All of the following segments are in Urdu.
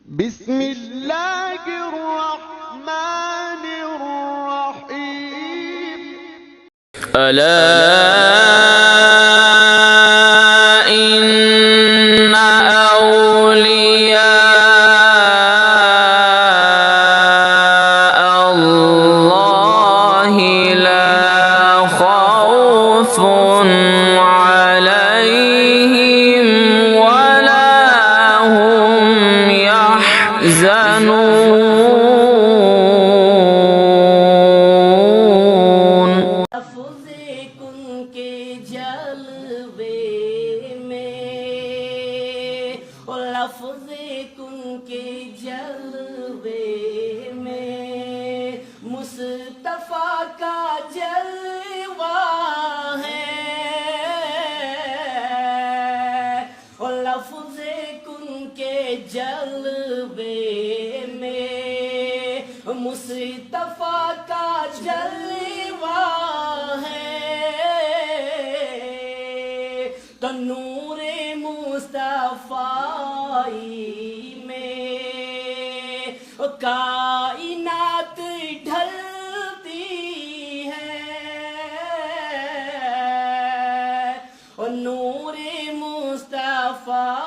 بسم الله الرحمن الرحيم. ألا إن أولياء الله لا خوف عليهم ولا هم يحزنون. لفظ کن کے جلوے میں، لفظ کن کے جلوے میں مصطفیٰ کا جلوہ ہے، لفظ کن کے جلوے میں مصطفیٰ کا جلوہ ہے، تو نور مصطفیٰ میں کائنات ڈھلتی ہے، اور نور مصطفیٰ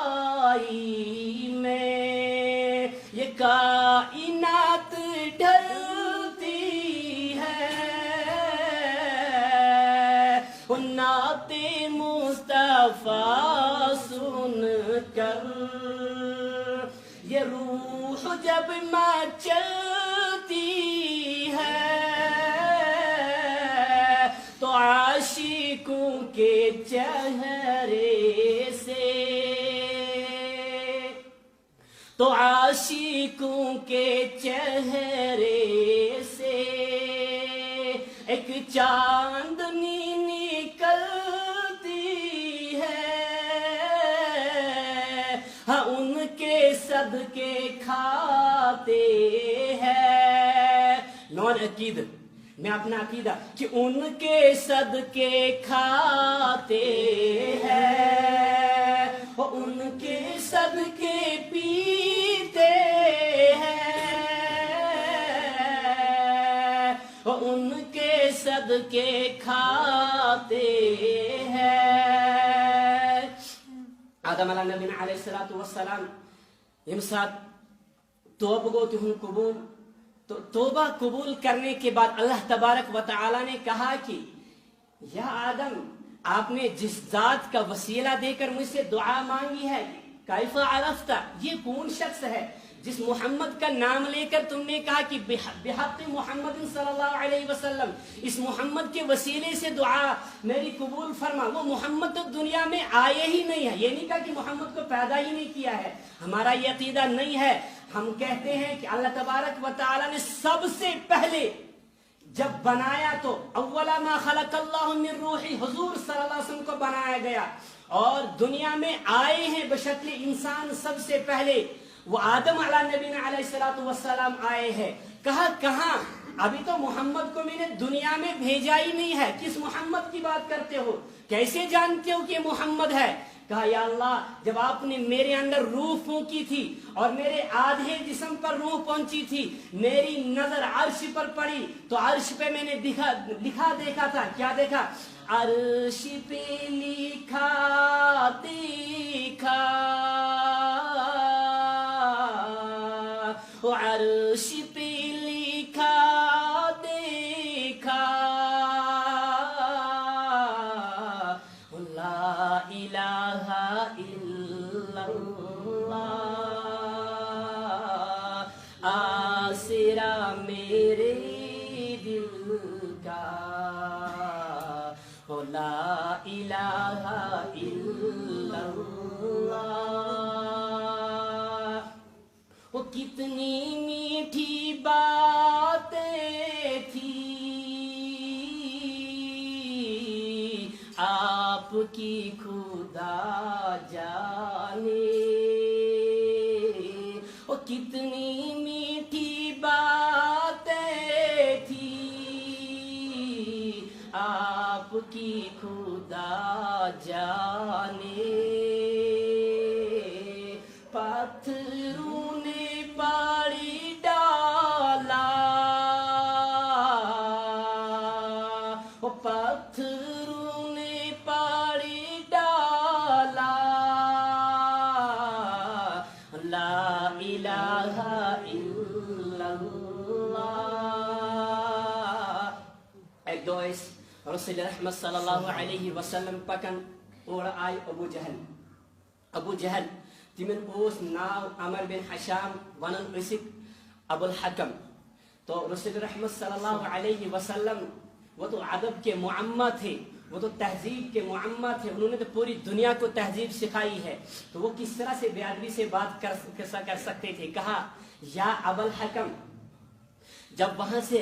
میں یہ کائنات ڈھلتی ہے، نعت مصطفیٰ سن کر یہ روح جب مچلتی ہے، تو عاشقوں کے چہرے سے، تو عاشقوں کے چہرے سے ایک چاندنی نکلتی ہے، ہاں ان کے صدقے کھاتے ہیں، نون عقید میں اپنا عقیدہ کہ ان کے صدقے کھاتے ہیں، اور ان کے صدقے پیتے ہیں، اور ان کے صدقے کھاتے ہیں. آدم علیہ نبی علیہ السلام امسات توبہ گو تہن قبول، تو توبہ قبول کرنے کے بعد اللہ تبارک و تعالی نے کہا کہ یا آدم، آپ نے جس ذات کا وسیلہ دے کر مجھ سے دعا مانگی ہے، کیف عرفت، یہ کون شخص ہے جس محمد کا نام لے کر تم نے کہا کہ بحق محمد صلی اللہ علیہ وسلم، اس محمد کے وسیلے سے دعا میری قبول فرما. وہ محمد تو دنیا میں آئے ہی نہیں ہے، یہ نہیں کہا کہ محمد کو پیدا ہی نہیں کیا ہے، ہمارا یہ عقیدہ نہیں ہے. ہم کہتے ہیں کہ اللہ تبارک و تعالی نے سب سے پہلے جب بنایا تو اولا ما خلق اللہ من روحی، حضور صلی اللہ علیہ وسلم کو بنایا گیا، اور دنیا میں آئے ہیں بشکل انسان سب سے پہلے وہ آدم علیہ نبی علیہ السلام آئے ہیں. کہا کہاں، ابھی تو محمد کو میں نے دنیا میں بھیجا ہی نہیں ہے، کس محمد کی بات کرتے ہو، کیسے جانتے ہو کہ یہ محمد ہے؟ کہا یا اللہ، جب آپ نے میرے اندر روح پھونکی تھی اور میرے آدھے جسم پر روح پہنچی تھی، میری نظر عرش پر پڑی تو عرش پہ میں نے دیکھا تھا، کیا دیکھا؟ عرش پہ لکھا دیکھا، عرش پہ لکھا دیکھا، لا الہ الا اللہ، آسرا میرے دل کا، لا الہ الا اللہ. وہ کتنی میٹھی باتیں تھی آپ کی خدا جانے، وہ کتنی میٹھی باتیں تھی آپ کی خدا جانے، پتھروں نے لا الہ الا اللہ. ایک دو اس رسول رحمت صلی اللہ علیہ وسلم پکن اور آئی ابو جہل تمن اوس ناو عمر بن حشام ونن اسک ابو الحکم. تو رسول رحمت صلی اللہ علیہ وسلم وہ تو ادب کے معمہ تھے, وہ تو تہذیب کے معمہ تھے, انہوں نے تو پوری دنیا کو تہذیب سکھائی ہے. تو وہ کس طرح سے بے ادبی سے بات کر سکتے تھے. کہا یا ابو الحکم. جب وہاں سے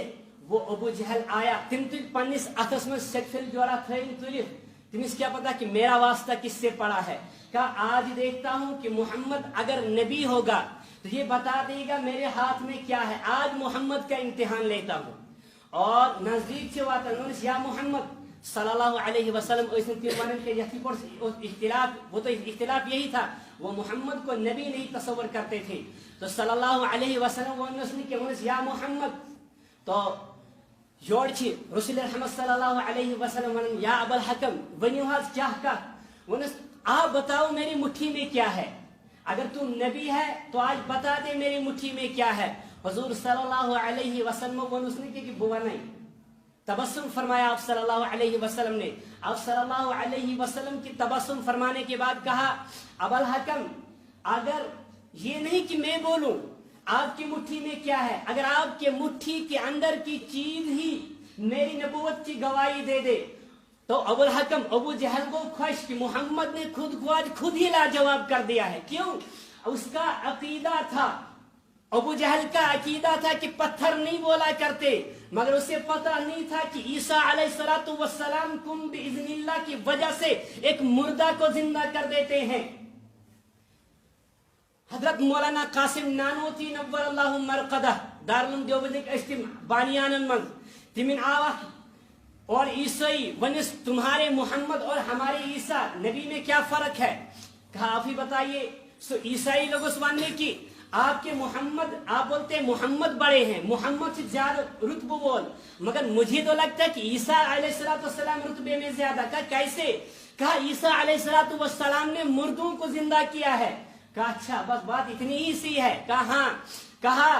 وہ ابو جہل آیا تم تل پنس اتس میں سیکفل جورا تھین تلف, تمس کیا پتا کہ میرا واسطہ کس سے پڑا ہے. کہا آج دیکھتا ہوں کہ محمد اگر نبی ہوگا تو یہ بتا دے گا میرے ہاتھ میں کیا ہے. آج محمد کا امتحان لیتا ہوں. اور نزدیک سے واتا یا محمد صلی اللہ علیہ وسلم اختلاف, وہ تو اختلاف یہی تھا, وہ محمد کو نبی نہیں تصور کرتے تھے. تو صلی اللہ علیہ وسلم یا محمد. تو یور چھ رسول رحمت صلی اللہ علیہ وسلم یا ابو الحکم ونیو حظ کیا کت ونس آپ بتاؤ میری مٹھی میں کیا ہے. اگر تو نبی ہے تو آج بتا دے میری مٹھی میں کیا ہے. حضور صلی اللہ علیہ وسلم ونس نے کہ بوا نہیں. تبسم فرمایا آپ صلی اللہ علیہ وسلم نے. آپ صلی اللہ علیہ وسلم کی تبسم فرمانے کے بعد کہا ابو الحکم اگر یہ نہیں کہ میں بولوں آپ کی مٹھی میں کیا ہے, اگر آپ کے مٹھی کے اندر کی چیز ہی میری نبوت کی گواہی دے دے. تو ابو الحکم ابو جہل کو خوش کہ محمد نے خود کو آج خود ہی لاجواب کر دیا ہے. کیوں؟ اس کا عقیدہ تھا, ابو جہل کا عقیدہ تھا کہ پتھر نہیں بولا کرتے, مگر اسے پتہ نہیں تھا کہ عیسیٰ علیہ السلام کم باذن اللہ کی وجہ سے ایک مردہ کو زندہ کر دیتے ہیں. حضرت مولانا قاسم نانوتی نور اللہ مرقدہ دارالعلوم دیوبند اشتم بانیان من تمن آوا اور عیسائی ونس تمہارے محمد اور ہمارے عیسیٰ نبی میں کیا فرق ہے. کہا آپ ہی بتائیے. سو عیسائی لوگ اس ماننے کی آپ کے محمد, آپ بولتے ہیں محمد بڑے ہیں, محمد سے زیادہ رتبہ بول, مگر مجھے تو لگتا ہے کہ عیسیٰ علیہ السلام رتبے میں زیادہ. کہا کیسے؟ کہا عیسیٰ علیہ السلام نے مردوں کو زندہ کیا ہے. کہا اچھا بس بات اتنی ہی سی ہے. کہا ہاں. کہا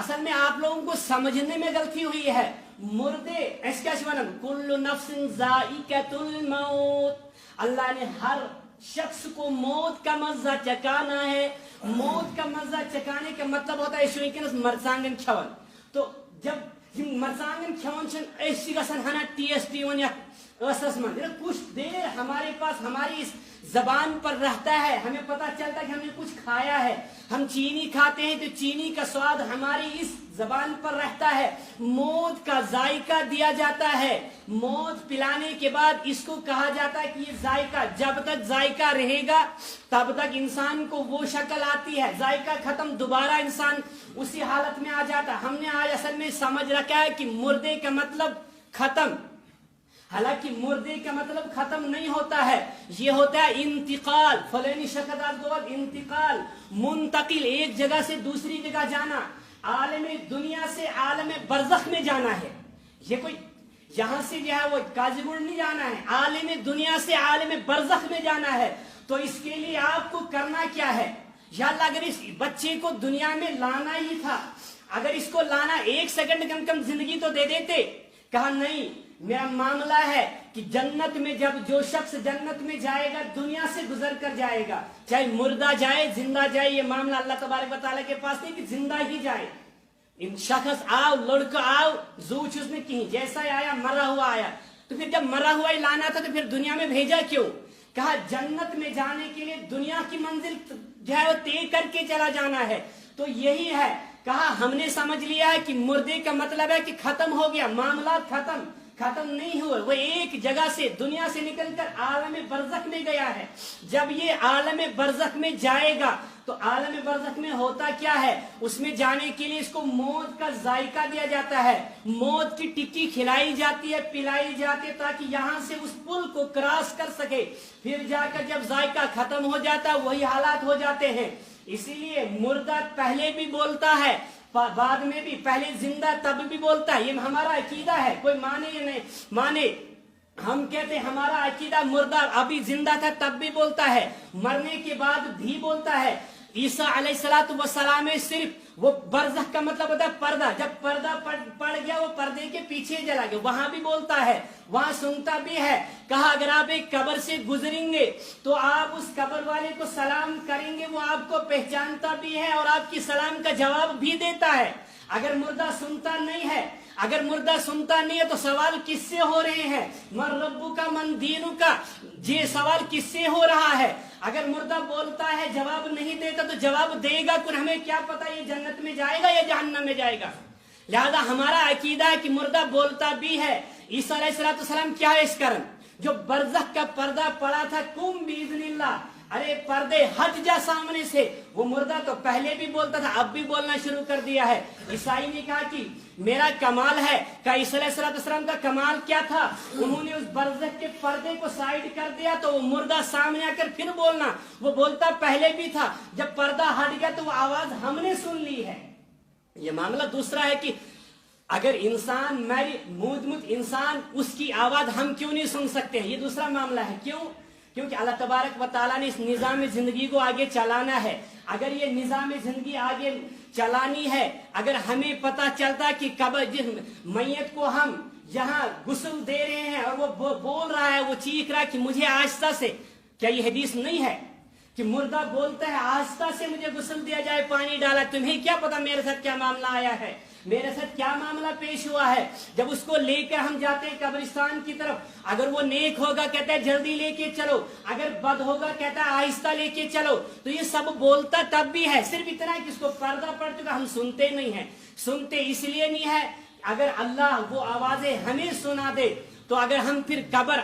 اصل میں آپ لوگوں کو سمجھنے میں غلطی ہوئی ہے. مردے اس کیا شوانم کل نفس ذائقۃ الموت, اللہ نے ہر شخص کو موت کا مزہ چکانا ہے. موت کا مزہ چکانے کا مطلب ہوتا ہے شوینکنس مرژانگن کھون. تو جب مرژانگن کھون چھن ایسی گسن ہنا ٹیسٹی ون یا اسس من کچھ دیر ہمارے پاس ہماری اس زبان پر رہتا ہے, ہمیں پتہ چلتا ہے کہ ہم نے کچھ کھایا ہے. ہم چینی کھاتے ہیں تو چینی کا سواد ہماری اس زبان پر رہتا ہے. موت کا ذائقہ دیا جاتا ہے. موت پلانے کے بعد اس کو کہا جاتا ہے کہ یہ ذائقہ, جب تک ذائقہ رہے گا تب تک انسان کو وہ شکل آتی ہے. ذائقہ ختم دوبارہ انسان اسی حالت میں آ جاتا. ہم نے آج اصل میں سمجھ رکھا ہے کہ مردے کا مطلب ختم, حالانکہ مردے کا مطلب ختم نہیں ہوتا ہے, یہ ہوتا ہے انتقال. فلانی شکل انتقال, منتقل, ایک جگہ سے دوسری جگہ جانا. عالم دنیا سے عالم برزخ میں جانا ہے. یہ کوئی یہاں سے جو ہے وہ کاجگوڑ نہیں جانا ہے, عالم دنیا سے عالم برزخ میں جانا ہے. تو اس کے لیے آپ کو کرنا کیا ہے؟ یا اللہ اگر اس بچے کو دنیا میں لانا ہی تھا, اگر اس کو لانا 1 سیکنڈ کم کم زندگی تو دے دیتے. کہا نہیں, میرا معاملہ ہے کہ جنت میں جب جو شخص جنت میں جائے گا دنیا سے گزر کر جائے گا, چاہے مردہ جائے زندہ جائے, یہ معاملہ اللہ تبارک و تعالیٰ کے پاس نہیں کہ زندہ ہی جائے. ان شخص آؤ, لڑکا آؤ, زو چھ اس میں کہیں جیسا آیا مرا ہوا آیا, تو پھر جب مرا ہوا ہی لانا تھا تو پھر دنیا میں بھیجا کیوں؟ کہا جنت میں جانے کے لیے دنیا کی منزل جو ہے وہ طے کر کے چلا جانا ہے. تو یہی ہے. کہا ہم نے سمجھ لیا ہے کہ مردے کا مطلب ہے کہ ختم ہو گیا, معاملات ختم. ختم نہیں ہوئے, وہ ایک جگہ سے دنیا سے نکل کر عالم برزخ میں گیا ہے. جب یہ عالم برزخ میں جائے گا تو عالم برزخ میں ہوتا کیا ہے؟ اس میں جانے کے لیے اس کو موت کا ذائقہ دیا جاتا ہے, موت کی ٹکی کھلائی جاتی ہے, پلائی جاتی ہے, تاکہ یہاں سے اس پل کو کراس کر سکے. پھر جا کر جب ذائقہ ختم ہو جاتا ہے وہی حالات ہو جاتے ہیں. اسی لیے مردہ پہلے بھی بولتا ہے بعد میں بھی, پہلے زندہ تب بھی بولتا ہے. یہ ہمارا عقیدہ ہے, کوئی مانے یا نہیں مانے. ہم کہتے ہیں ہمارا عقیدہ مردہ ابھی زندہ تھا تب بھی بولتا ہے, مرنے کے بعد بھی بولتا ہے. عیسیٰ علیہ السلام میں صرف وہ برزخ کا مطلب ہوتا ہے پردہ، جب پردہ پڑ گیا وہ پردے کے پیچھے چلا گیا، وہاں بھی بولتا ہے، وہاں سنتا بھی ہے۔ کہا اگر آپ ایک قبر سے گزریں گے تو آپ اس قبر والے کو سلام کریں گے، وہ آپ کو پہچانتا بھی ہے اور آپ کی سلام کا جواب بھی دیتا ہے۔ اگر مردہ سنتا نہیں ہے، اگر مردہ سنتا نہیں ہے تو سوال کس سے ہو رہے ہیں؟ من ربو کا من دینو کا، یہ سوال کس سے ہو رہا ہے؟ اگر مردہ بولتا ہے جواب نہیں دیتا تو جواب دے گا کون؟ ہمیں کیا پتا یہ جنت میں جائے گا یا جہنم میں جائے گا؟ لہذا ہمارا عقیدہ ہے کہ مردہ بولتا بھی ہے۔ عیسیٰ علیہ السلام کیا ہے اس کرن؟ جو برزخ کا پردہ پڑا تھا، قم باذن اللہ، ارے پردے ہٹ جا سامنے سے، وہ مردہ تو پہلے بھی بولتا تھا، اب بھی بولنا شروع کر دیا ہے۔ عیسائی نے کہا کہ میرا کمال ہے، کہ عیسیٰ علیہ السلام کا کمال کیا تھا؟ انہوں نے اس برزخ کے پردے کو سائیڈ کر دیا تو وہ مردہ سامنے آ کر پھر بولنا، وہ بولتا پہلے بھی تھا، جب پردہ ہٹ گیا تو وہ آواز ہم نے سن لی ہے۔ یہ معاملہ دوسرا ہے کہ اگر انسان میری مودمت انسان، اس کی آواز ہم کیوں نہیں سن سکتے ہیں؟ یہ دوسرا معاملہ ہے۔ کیوں؟ کیونکہ اللہ تبارک و تعالیٰ نے اس نظام زندگی کو آگے چلانا ہے۔ اگر یہ نظام زندگی آگے چلانی ہے، اگر ہمیں پتہ چلتا کہ قبر جس میت کو ہم یہاں غسل دے رہے ہیں اور وہ بول رہا ہے، وہ چیخ رہا ہے کہ مجھے آہستہ سے، کیا یہ حدیث نہیں ہے کہ مردہ بولتا ہے آہستہ سے مجھے غسل دیا جائے، پانی ڈالا؟ تمہیں کیا پتا میرے ساتھ کیا معاملہ آیا ہے، میرے ساتھ کیا معاملہ پیش ہوا ہے؟ جب اس کو لے کر ہم جاتے ہیں قبرستان کی طرف، اگر وہ نیک ہوگا کہتا ہے جلدی لے کے چلو، اگر بد ہوگا کہتا ہے آہستہ لے کے چلو۔ تو یہ سب بولتا تب بھی ہے، صرف اتنا ہے کہ اس کو پردہ پڑ چکا، ہم سنتے نہیں ہیں۔ سنتے اس لیے نہیں ہے، اگر اللہ وہ آوازیں ہمیں سنا دے تو اگر ہم پھر قبر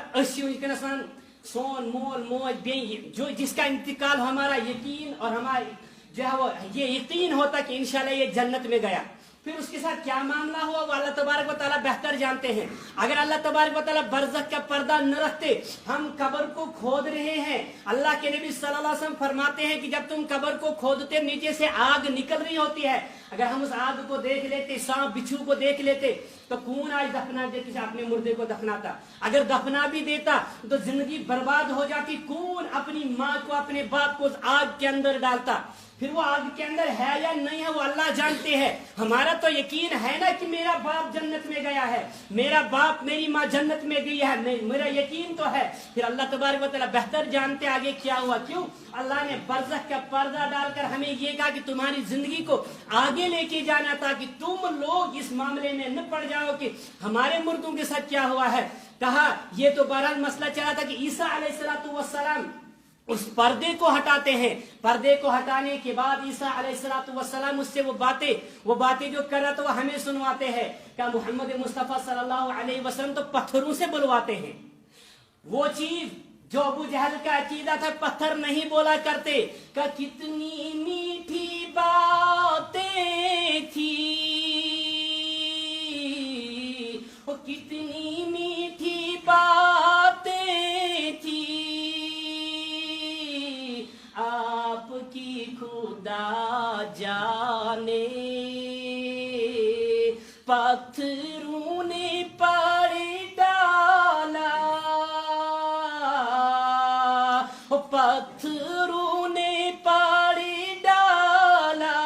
سون مول موج بین جو جس کا انتقال ہمارا یقین اور ہماری جو ہے وہ یہ یقین ہوتا کہ انشاءاللہ یہ جنت میں گیا، پھر اس کے ساتھ کیا معاملہ ہوا وہ اللہ تبارک و تعالیٰ بہتر جانتے ہیں۔ اگر اللہ تبارک و تعالیٰ برزخ کا پردہ نہ رکھتے، ہم قبر کو کھود رہے ہیں، اللہ کے نبی صلی اللہ علیہ وسلم فرماتے ہیں کہ جب تم قبر کو کھودتے نیچے سے آگ نکل رہی ہوتی ہے، اگر ہم اس آگ کو دیکھ لیتے، سانپ بچھو کو دیکھ لیتے تو کون آج دفنا دے کسی اپنے مردے کو دفناتا؟ اگر دفنا بھی دیتا تو زندگی برباد ہو جاتی، کون اپنی ماں کو اپنے باپ کو اس آگ کے اندر ڈالتا؟ پھر وہ آگ کے اندر ہے یا نہیں ہے وہ اللہ جانتے ہیں۔ ہمارا تو یقین ہے نا کہ میرا باپ جنت میں گیا ہے، میرا باپ میری ماں جنت میں گئی ہے، میرا یقین تو ہے۔ پھر اللہ تبارک و تعالیٰ بہتر جانتے آگے کیا ہوا۔ کیوں؟ اللہ نے برزخ کا پردہ ڈال کر ہمیں یہ کہا کہ تمہاری زندگی کو آگے لے کے جانا تھا کہ تم لوگ اس معاملے میں نہ پڑ جاؤ کہ ہمارے مردوں کے ساتھ کیا ہوا ہے۔ کہا یہ تو بہرحال مسئلہ چلا تھا کہ عیسیٰ علیہ السلام اس پردے کو ہٹاتے ہیں، پردے کو ہٹانے کے بعد عیسیٰ علیہ السلام اس سے وہ باتیں جو کر رہا تھا وہ ہمیں سنواتے ہیں۔ کہ محمد مصطفیٰ صلی اللہ علیہ وسلم تو پتھروں سے بلواتے ہیں، وہ چیز جو ابو جہل کا عقیدہ تھا، پتھر نہیں بولا کرتے۔ کہ کتنی میٹھی باتیں تھی، وہ کتنی میٹھی باتیں تھی، آپ کی خدا جانے، پتھروں نے پڑ ڈالا، پتھروں نے پڑ ڈالا،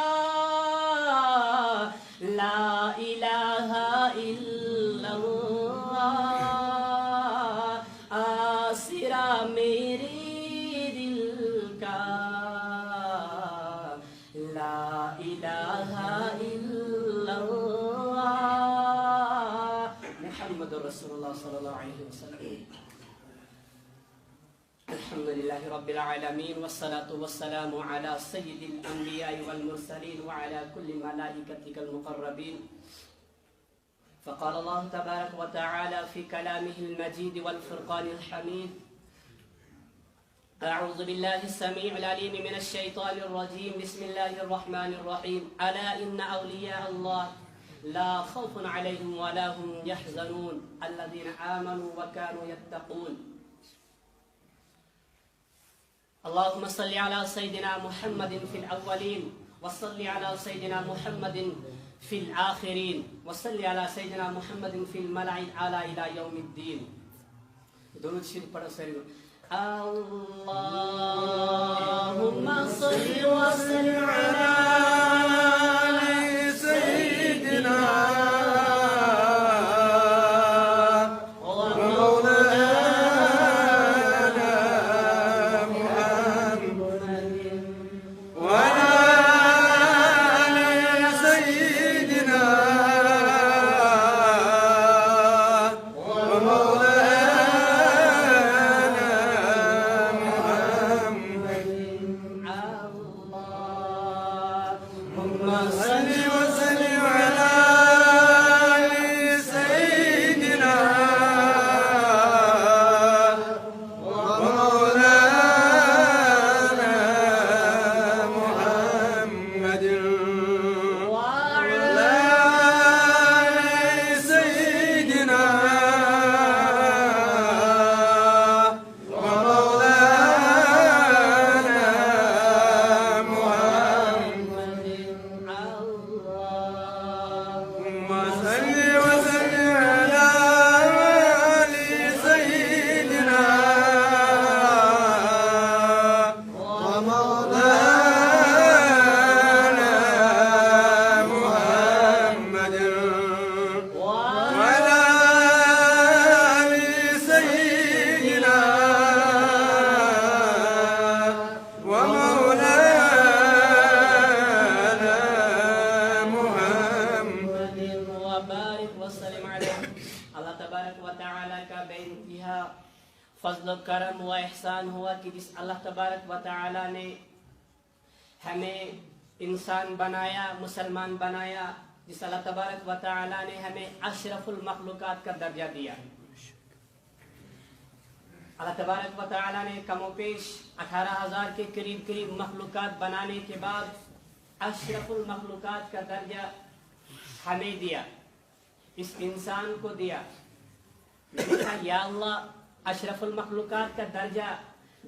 لا الہ الا اللہ، آسرا میرے لا الہ الا اللہ محمد رسول اللہ صلی اللہ علیہ وسلم۔ الحمدللہ رب العالمین والصلاة والسلام علی سید الانبیاء والمرسلین وعلی کل ملائکتک المقربین۔ فقال اللہ تبارک وتعالی فی کلامہ المجید والفرقان الحمید: أعوذ بالله السميع العليم من الشيطان الرجيم، بسم الله الرحمن الرحيم. ألا إن أولياء الله لا خوف عليهم ولا هم يحزنون الذين آمنوا وكانوا يتقون. اللهم صل على سيدنا محمد في الأولين، وصل على سيدنا محمد في الآخرين، وصل على سيدنا محمد في الملأ الأعلى إلى يوم الدين. درود شریف پڑھو سر. اللهم صل وسلم على سيدنا فضل و کرم و احسان ہوا کہ جس اللہ تبارک و تعالی نے ہمیں انسان بنایا، مسلمان بنایا، جس اللہ تبارک و تعالی نے ہمیں اشرف المخلوقات کا درجہ دیا۔ اللہ تبارک و تعالی نے کم و بیش 18,000 کے قریب مخلوقات بنانے کے بعد اشرف المخلوقات کا درجہ ہمیں دیا، اس انسان کو دیا۔ یا اللہ، اشرف المخلوقات کا درجہ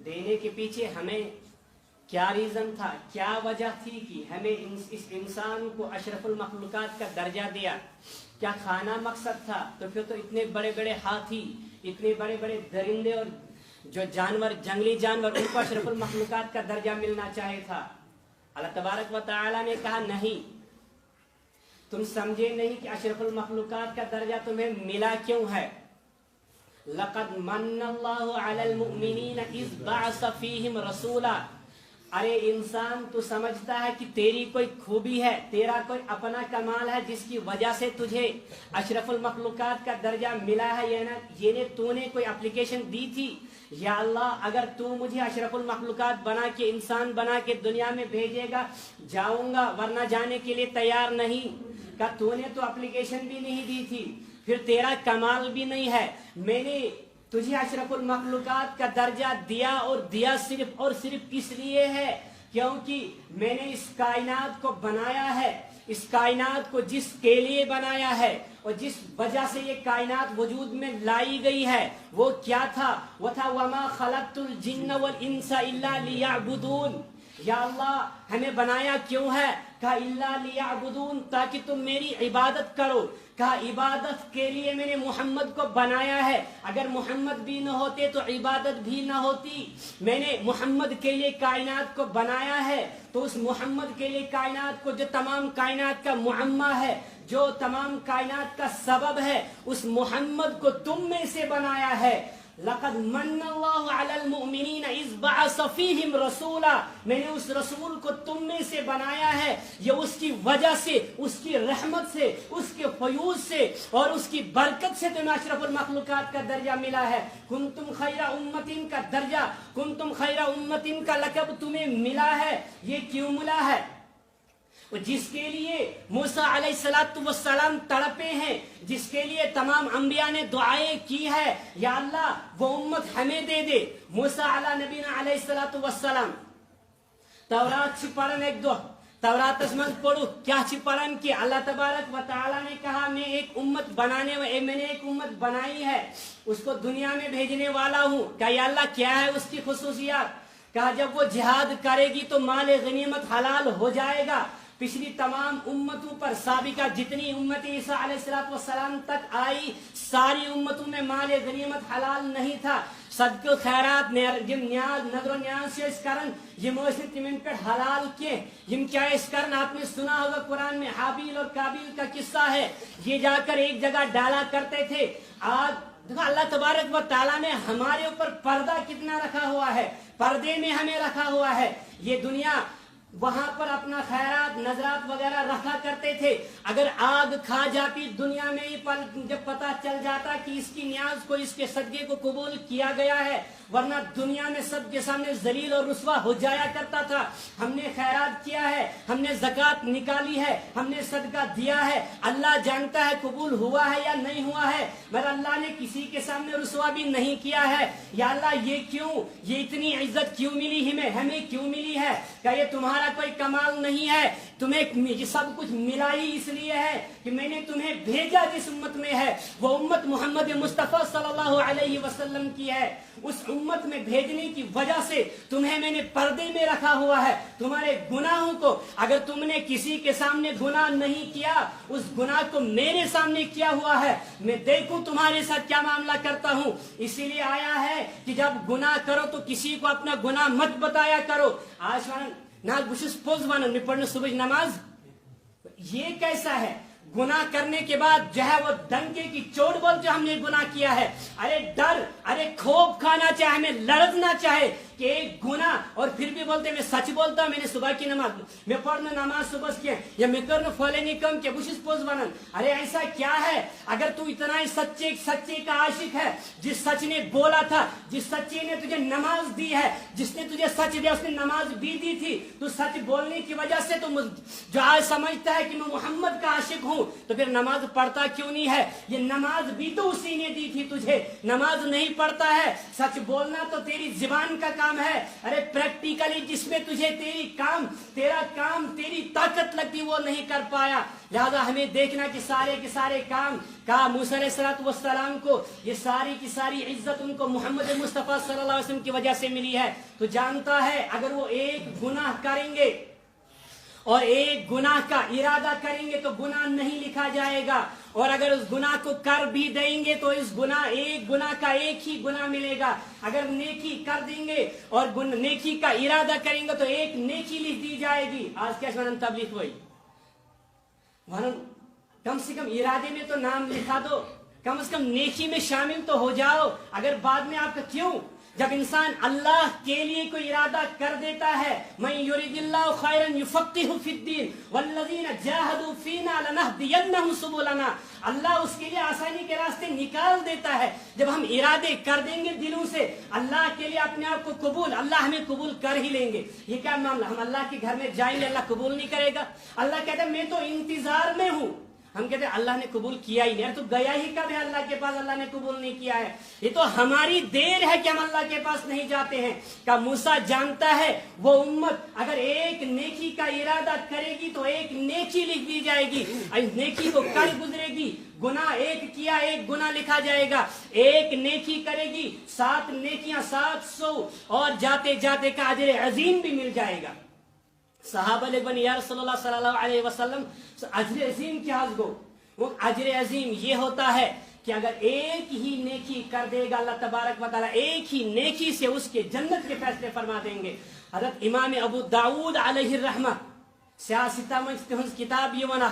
دینے کے پیچھے ہمیں کیا ریزن تھا، کیا وجہ تھی کہ ہمیں اس انسان کو اشرف المخلوقات کا درجہ دیا؟ کیا کھانا مقصد تھا؟ تو پھر تو اتنے بڑے بڑے ہاتھی، اتنے بڑے بڑے درندے اور جو جانور، جنگلی جانور، ان کو اشرف المخلوقات کا درجہ ملنا چاہیے تھا۔ اللہ تبارک و تعالی نے کہا نہیں، تم سمجھے نہیں کہ اشرف المخلوقات کا درجہ تمہیں ملا کیوں ہے۔ لقد من اللہ علی المؤمنین اذ بعث فیہم رسولا۔ ارے انسان، تو سمجھتا ہے کہ تیری کوئی خوبی ہے، تیرا کوئی اپنا کمال ہے جس کی وجہ سے تجھے اشرف المخلوقات کا درجہ ملا ہے؟ یہ تو نے کوئی اپلیکیشن دی تھی؟ یا اللہ، اگر تو مجھے اشرف المخلوقات بنا کے، انسان بنا کے دنیا میں بھیجے گا، جاؤں گا، ورنہ جانے کے لیے تیار نہیں۔ کہ تو نے تو اپلیکیشن بھی نہیں دی تھی، پھر تیرا کمال بھی نہیں ہے۔ میں نے تجھے اشرف المخلوقات کا درجہ دیا، اور دیا صرف اور صرف اس لیے ہے کیونکہ میں نے اس کائنات کو بنایا ہے، اس کائنات کو جس کے لیے بنایا ہے اور جس وجہ سے یہ کائنات وجود میں لائی گئی ہے، وہ کیا تھا؟ وہ تھا وَمَا خَلَقْتُ الْجِنَّ وَالْإِنسَ إِلَّا لِيَعْبُدُونَ۔ یا اللہ، ہمیں بنایا کیوں ہے؟ کہا اِلَّا لِيَعْبُدُونَ، تاکہ تم میری عبادت کرو۔ کہا عبادت کے لیے میں نے محمد کو بنایا ہے، اگر محمد بھی نہ ہوتے تو عبادت بھی نہ ہوتی۔ میں نے محمد کے لیے کائنات کو بنایا ہے، تو اس محمد کے لیے کائنات کو، جو تمام کائنات کا معمہ ہے، جو تمام کائنات کا سبب ہے، اس محمد کو تم میں سے بنایا ہے۔ لقد من اللہ علی المؤمنین اذ بعث فیہم رسولا، میں نے اس رسول کو تم میں سے بنایا ہے۔ یہ اس کی وجہ سے، اس کی رحمت سے، اس کے فیوض سے اور اس کی برکت سے تمہیں اشرف المخلوقات کا درجہ ملا ہے۔ کنتم خیر امت کا درجہ، کنتم خیر امت کا لقب تمہیں ملا ہے۔ یہ کیوں ملا ہے؟ جس کے لیے موسیٰ علیہ السلام تڑپے ہیں، جس کے لیے تمام انبیاء نے دعائیں کی ہے، یا اللہ وہ امت ہمیں دے دے۔ موسیٰ نبینا علیہ السلام تورات چھ پڑھن ایک دو، تورات من پڑھو کیا چھ پڑھن کہ اللہ تبارک و تعالی نے کہا میں ایک امت میں نے ایک امت بنائی ہے، اس کو دنیا میں بھیجنے والا ہوں۔ کہا یا اللہ کیا ہے اس کی خصوصیات؟ کہا جب وہ جہاد کرے گی تو مال غنیمت حلال ہو جائے گا، پچھلی تمام امتوں پر سابقہ جتنی امت عیسیٰ علیہ السلام تک آئی ساری امتوں میں مال غنیمت حلال نہیں تھا. صدقہ خیرات یم نیاز نظر و نیاز سے اس کرن یم تمن پہ حلال کی یم کیا اس کرن. آپ نے سنا ہوگا قرآن میں حابیل اور کابیل کا قصہ ہے. یہ جا کر ایک جگہ ڈالا کرتے تھے آگ. دیکھو اللہ تبارک و تعالیٰ نے ہمارے اوپر پردہ کتنا رکھا ہوا ہے, پردے میں ہمیں رکھا ہوا ہے. یہ دنیا وہاں پر اپنا خیرات نظرات وغیرہ رکھا کرتے تھے. اگر آگ کھا جاتی دنیا میں ہی جب پتہ چل جاتا کہ اس کی نیاز کو اس کے صدقے کو قبول کیا گیا ہے, ورنہ دنیا میں سب کے سامنے ذلیل اور رسوا ہو جایا کرتا تھا. ہم نے خیرات کیا ہے, ہم نے زکوٰۃ نکالی ہے, ہم نے صدقہ دیا ہے, اللہ جانتا ہے قبول ہوا ہے یا نہیں ہوا ہے, مگر اللہ نے کسی کے سامنے رسوا بھی نہیں کیا ہے. یا اللہ یہ کیوں, یہ اتنی عزت کیوں ملی ہمیں کیوں ملی ہے؟ کیا یہ تمہارا کوئی کمال نہیں ہے؟ تمہیں یہ سب کچھ ملا ہی اس لیے ہے کہ میں نے تمہیں بھیجا جس امت میں ہے وہ امت محمد مصطفیٰ صلی اللہ علیہ وسلم کی ہے. اس امت میں بھیجنے کی وجہ سے تمہیں میں نے پردے میں رکھا ہوا ہے. تمہارے گناہوں کو اگر تم نے کسی کے سامنے گناہ نہیں کیا, اس گناہ کو میرے سامنے کیا ہوا ہے, میں دیکھوں تمہارے ساتھ کیا معاملہ کرتا ہوں. اسی لیے آیا ہے کہ جب گناہ کرو تو کسی کو اپنا گناہ مت بتایا کرو. آج نہ بشس پوز ون میں پڑھنے صبح نماز, یہ کیسا ہے؟ گناہ کرنے کے بعد جو ہے وہ ڈنکے کی چوٹ بول جو ہم نے گناہ کیا ہے. ارے ڈر, ارے خوف کھانا چاہے, ہمیں لڑنا چاہے کہ ایک گناہ, اور پھر بھی بولتے میں سچ بولتا ہوں, میں نے صبح کی نماز میں پڑھنا نماز صبح کیا یا میں کرنا فولے نہیں کم کیا بشس پوز ونن. ارے ایسا کیا ہے؟ اگر تو اتنا ہی سچے کا عاشق ہے, جس سچ نے بولا تھا, جس سچے نے تجھے نماز دی ہے, جس نے تجھے سچ دیا اس نے نماز بھی دی تھی, تو سچ بولنے کی وجہ سے تو جو آج سمجھتا ہے کہ میں محمد کا عاشق ہوں تو پھر نماز پڑھتا کیوں نہیں ہے؟ یہ نماز بھی تو اسی نے دی تھی تجھے, نماز نہیں پڑھتا ہے. سچ بولنا تو تیری زبان کا کام ہے. ارے پریکٹیکلی جس میں تجھے تیرا کام تیری طاقت لگتی وہ نہیں کر پایا. لہذا ہمیں دیکھنا کہ سارے کے سارے کام کہا موسیٰ علیہ السلام کو یہ ساری کی ساری عزت ان کو محمد مصطفیٰ صلی اللہ علیہ وسلم کی وجہ سے ملی ہے. تو جانتا ہے اگر وہ ایک گناہ کریں گے اور ایک گناہ کا ارادہ کریں گے تو گناہ نہیں لکھا جائے گا, اور اگر اس گناہ کو کر بھی دیں گے تو اس ایک گناہ کا ایک ہی گناہ ملے گا. اگر نیکی کر دیں گے اور نیکی کا ارادہ کریں گے تو ایک نیکی لکھ دی جائے گی. آج کیا تبلیغ ہوئی, کم سے کم ارادے میں تو نام لکھا دو, کم از کم نیکی میں شامل تو ہو جاؤ. اگر بعد میں آپ کا کیوں, جب انسان اللہ کے لیے کوئی ارادہ کر دیتا ہے, من یرید اللہ خیرا یفقہہ فی الدین والذین جاہدوا فینا لنہدینہم سبلنا, اللہ اس کے لیے آسانی کے راستے نکال دیتا ہے. جب ہم ارادے کر دیں گے دلوں سے اللہ کے لیے اپنے آپ کو قبول, اللہ ہمیں قبول کر ہی لیں گے. یہ کیا معاملہ, ہم اللہ کے گھر میں جائیں گے اللہ قبول نہیں کرے گا؟ اللہ کہتا ہے میں تو انتظار میں ہوں. ہم کہتے ہیں اللہ نے قبول کیا ہی نہیں, تو گیا ہی کب ہے اللہ کے پاس, اللہ نے قبول نہیں کیا ہے. یہ تو ہماری دیر ہے کہ ہم اللہ کے پاس نہیں جاتے ہیں. کہ موسیٰ جانتا ہے وہ امت اگر ایک نیکی کا ارادہ کرے گی تو ایک نیکی لکھ دی جائے گی, نیکی کو کل گزرے گی. گناہ ایک کیا ایک گناہ لکھا جائے گا, ایک نیکی کرے گی 7 نیکیاں 700 اور جاتے جاتے کا اجر عظیم بھی مل جائے گا. صحابہ نے بنی یا رسول اللہ صلی اللہ علیہ وسلم اجر عظیم کیا گو, وہ اجر عظیم یہ ہوتا ہے کہ اگر ایک ہی نیکی کر دے گا اللہ تبارک و تعالیٰ ایک ہی نیکی سے اس کے جنت کے فیصلے فرما دیں گے. حضرت امام ابو داود علیہ الرحمہ سیاستہ منچ کتاب یہ ونا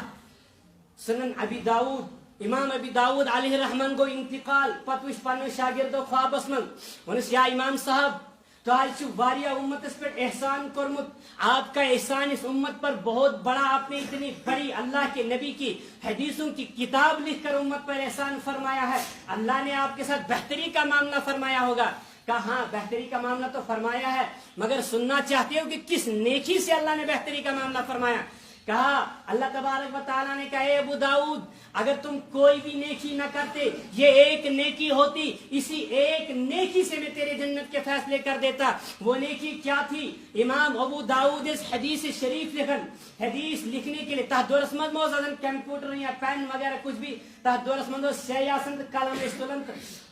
سنن ابی داود, امام ابی داود علیہ الرحمن کو انتقال پتوش پانو شاگردو خوابس من ونس یا امام صاحب تو آج واریا امت اس پر احسان کرمت, آپ کا احسان اس امت پر بہت بڑا, آپ نے اتنی بڑی اللہ کے نبی کی حدیثوں کی کتاب لکھ کر امت پر احسان فرمایا ہے. اللہ نے آپ کے ساتھ بہتری کا معاملہ فرمایا ہوگا. کہا ہاں بہتری کا معاملہ تو فرمایا ہے, مگر سننا چاہتے ہو کہ کس نیکی سے اللہ نے بہتری کا معاملہ فرمایا. کہا اللہ تبارک و تعالیٰ نے کہا اے ابو داؤد اگر تم کوئی بھی نیکی نہ کرتے, یہ ایک نیکی ہوتی, اسی ایک نیکی سے میں تیرے جنت کے فیصلے کر دیتا. وہ نیکی کیا تھی؟ امام ابو داؤد اس حدیث شریف لکھن, حدیث لکھنے کے لیے تحت دورسمند موزن کمپیوٹر یا پین وغیرہ کچھ بھی تحت دورسمند سیاسند قلم استلم